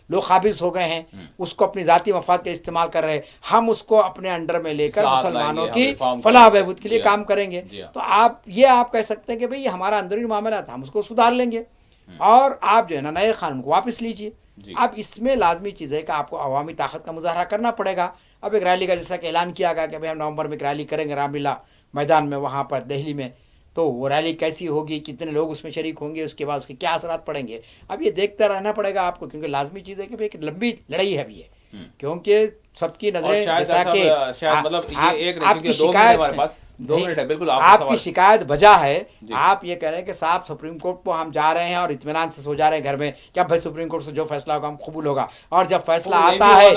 لوگ قابض ہو گئے ہیں، اس کو اپنی ذاتی مفاد کے استعمال کر رہے ہیں، ہم اس کو اپنے انڈر میں لے کر مسلمانوں کی فلاح بہبود کے لیے کام کریں گے۔ تو آپ کہہ سکتے ہیں کہ بھئی یہ ہمارا اندرونی معاملہ تھا، ہم اس کو سدھار لیں گے، اور آپ جو ہے نا نئے قانون کو واپس لیجیے۔ اب اس میں لازمی چیز ہے کہ آپ کو عوامی طاقت کا مظاہرہ کرنا پڑے گا۔ اب ایک ریلی کا جیسا کہ اعلان کیا گیا کہ بھئی ہم نومبر میں ایک ریلی کریں گے رام لیلا میدان میں وہاں پر دہلی میں، تو وہ ریلی کیسی ہوگی، کتنے لوگ اس میں شریک ہوں گے، اس کے بعد اس کے کیا اثرات پڑیں گے، اب یہ دیکھتا رہنا پڑے گا آپ کو، کیونکہ لازمی چیز ہے کہ بھئی ایک لمبی لڑائی ہے ابھی یہ، کیونکہ سب کی نظریں جیسا کہ آپ کی شکایت ہے، بالکل آپ کی شکایت بجا ہے، آپ یہ کہہ رہے ہیں کہ صاحب سپریم کورٹ کو ہم جا رہے ہیں اور اطمینان سے سو جا رہے ہیں گھر میں، کیا بھائی سپریم کورٹ سے جو فیصلہ ہوگا ہم قبول ہوگا، اور جب فیصلہ آتا ہے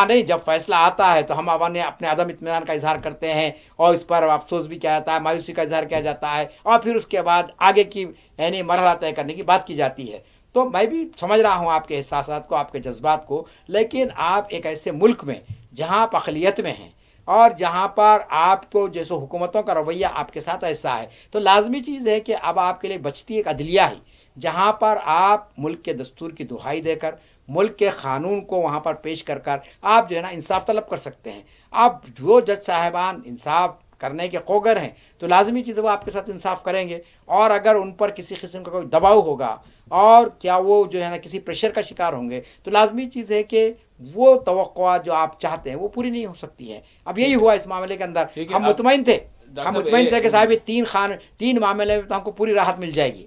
نہیں جب فیصلہ آتا ہے تو ہم اپنے عدم اطمینان کا اظہار کرتے ہیں، اور اس پر افسوس بھی کیا جاتا ہے، مایوسی کا اظہار کیا جاتا ہے، اور پھر اس کے بعد آگے کی یعنی مرحلہ طے کرنے کی بات کی جاتی ہے۔ تو میں بھی سمجھ رہا ہوں آپ کے احساسات کو، آپ کے جذبات کو، لیکن آپ ایک ایسے ملک میں جہاں آپ اقلیت میں ہیں اور جہاں پر آپ کو جیسے حکومتوں کا رویہ آپ کے ساتھ ایسا ہے، تو لازمی چیز ہے کہ اب آپ کے لیے بچتی ایک عدلیہ ہی، جہاں پر آپ ملک کے دستور کی دہائی دے کر، ملک کے قانون کو وہاں پر پیش کر آپ جو ہے نا انصاف طلب کر سکتے ہیں۔ اب جو جج صاحبان انصاف کرنے کے قوگر ہیں تو لازمی چیز ہے وہ آپ کے ساتھ انصاف کریں گے، اور اگر ان پر کسی قسم کا کوئی دباؤ ہوگا اور کیا وہ جو ہے نا کسی پریشر کا شکار ہوں گے، تو لازمی چیز ہے کہ وہ توقعات جو آپ چاہتے ہیں وہ پوری نہیں ہو سکتی ہیں۔ اب یہی ہوا اس معاملے کے اندر، ہم مطمئن تھے کہ صاحب یہ 3 معاملے میں تو ہم کو پوری راحت مل جائے گی،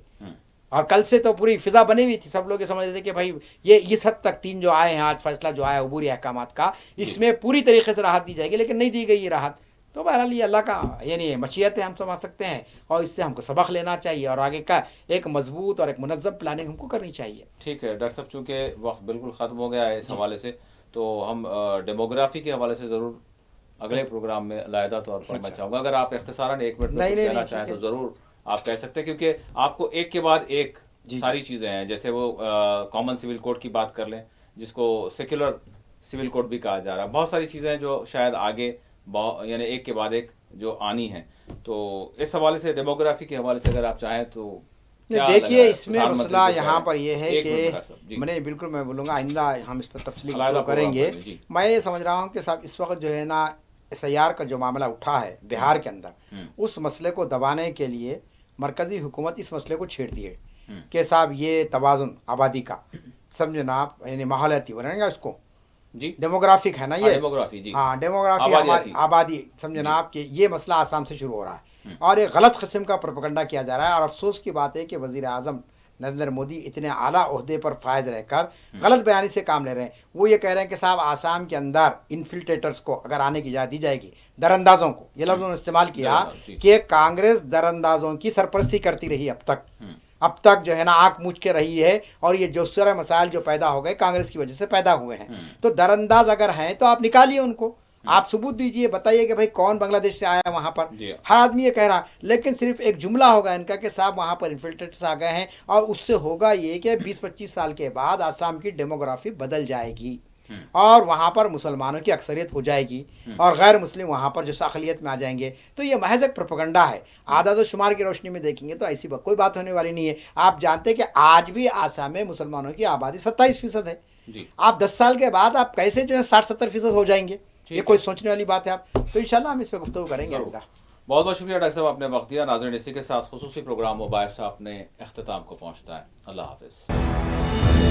اور کل سے تو پوری فضا بنی ہوئی تھی، سب لوگ یہ سمجھ رہے تھے کہ بھائی یہ اس حد تک 3 جو آئے ہیں آج فیصلہ جو آیا عبوری احکامات کا، اس میں پوری طریقے سے راحت دی جائے گی، لیکن نہیں دی گئی یہ راحت۔ تو بہرحال یہ اللہ کا یعنی مشیت ہے، ہم سمجھ سکتے ہیں، اور اس سے ہم کو سبق لینا چاہیے، اور آگے کا ایک مضبوط اور ایک منظم پلاننگ ہم کو کرنی چاہیے۔ ٹھیک ہے ڈاکٹر صاحب، چونکہ وقت بالکل ختم ہو گیا ہے اس حوالے سے، تو ہم ڈیموگرافی کے حوالے سے ضرور اگلے پروگرام میں علیحدہ طور پر میں چاہوں گا، اگر آپ اختصاراً 1 منٹ میں کہنا چاہیں تو ضرور آپ کہہ سکتے ہیں، کیونکہ آپ کو ایک کے بعد ایک ساری چیزیں ہیں، جیسے وہ کامن سول کوڈ کی بات کر لیں جس کو سیکولر سول کوڈ بھی کہا جا رہا ہے، بہت ساری چیزیں ہیں جو شاید آگے یعنی ایک کے بعد ایک جو آنی ہیں، تو اس حوالے سے ڈیموگرافی کے حوالے سے اگر آپ چاہیں تو دیکھیے اس میں مسئلہ یہاں پر یہ ہے کہ میں بولوں گا آئندہ ہم اس پر تفصیلی گفتگو کریں گے۔ میں یہ سمجھ رہا ہوں کہ صاحب اس وقت جو ہے نا SIR کا جو معاملہ اٹھا ہے بہار کے اندر، اس مسئلے کو دبانے کے لیے مرکزی حکومت اس مسئلے کو چھیڑتی ہے، کہ صاحب یہ توازن آبادی کا سمجھنا آپ یعنی ماحولیاتی بولیں گا اس کو جی ڈیموگرافک ہے نا یہ ڈیموگرافی جی ہاں ڈیموگرافی آبادیاتی آبادی سمجھنا آپ کہ یہ مسئلہ آسام سے شروع ہو رہا ہے اور ایک غلط قسم کا پروپیگنڈا کیا جا رہا ہے. اور افسوس کی بات ہے کہ وزیر اعظم نریندر مودی اتنے اعلیٰ عہدے پر فائز رہ کر غلط بیانی سے کام لے رہے ہیں. وہ یہ کہہ رہے ہیں کہ صاحب آسام کے اندر انفلٹریٹرز کو اگر آنے کی اجازت دی جائے گی, در اندازوں کو, یہ لفظ انہوں نے استعمال کیا کہ کانگریس در اندازوں کی سرپرستی کرتی رہی اب تک جو ہے نا آنکھ موچ کے رہی ہے, اور یہ جو سارے مسائل جو پیدا ہو گئے کانگریس کی وجہ سے پیدا ہوئے ہیں. تو در انداز اگر ہیں تو آپ نکالیے ان کو, آپ ثبوت دیجئے, بتائیے کہ بھائی کون بنگلہ دیش سے آیا ہے وہاں پر. ہر آدمی یہ کہہ رہا, لیکن صرف ایک جملہ ہوگا ان کا کہ صاحب وہاں پر انفلٹریٹس آ گئے ہیں, اور اس سے ہوگا یہ کہ 20-25 سال کے بعد آسام کی ڈیموگرافی بدل جائے گی اور وہاں پر مسلمانوں کی اکثریت ہو جائے گی اور غیر مسلم وہاں پر جو اقلیت میں آ جائیں گے. تو یہ محض ایک پروپیگنڈا ہے. اعداد و شمار کی روشنی میں دیکھیں گے تو ایسی کوئی بات ہونے والی نہیں ہے. آپ جانتے کہ آج بھی آسام میں مسلمانوں کی آبادی 27% ہے. آپ 10 سال کے بعد آپ کیسے جو ہے 60-70% ہو جائیں گے, یہ کوئی سوچنے والی بات ہے. آپ تو انشاءاللہ ہم اس پہ گفتگو کریں گے. بہت بہت شکریہ ڈاکٹر صاحب, آپ نے وقت دیا. ناظرین اسی کے ساتھ خصوصی پروگرام مباحثہ اپنے اختتام کو پہنچتا ہے. اللہ حافظ.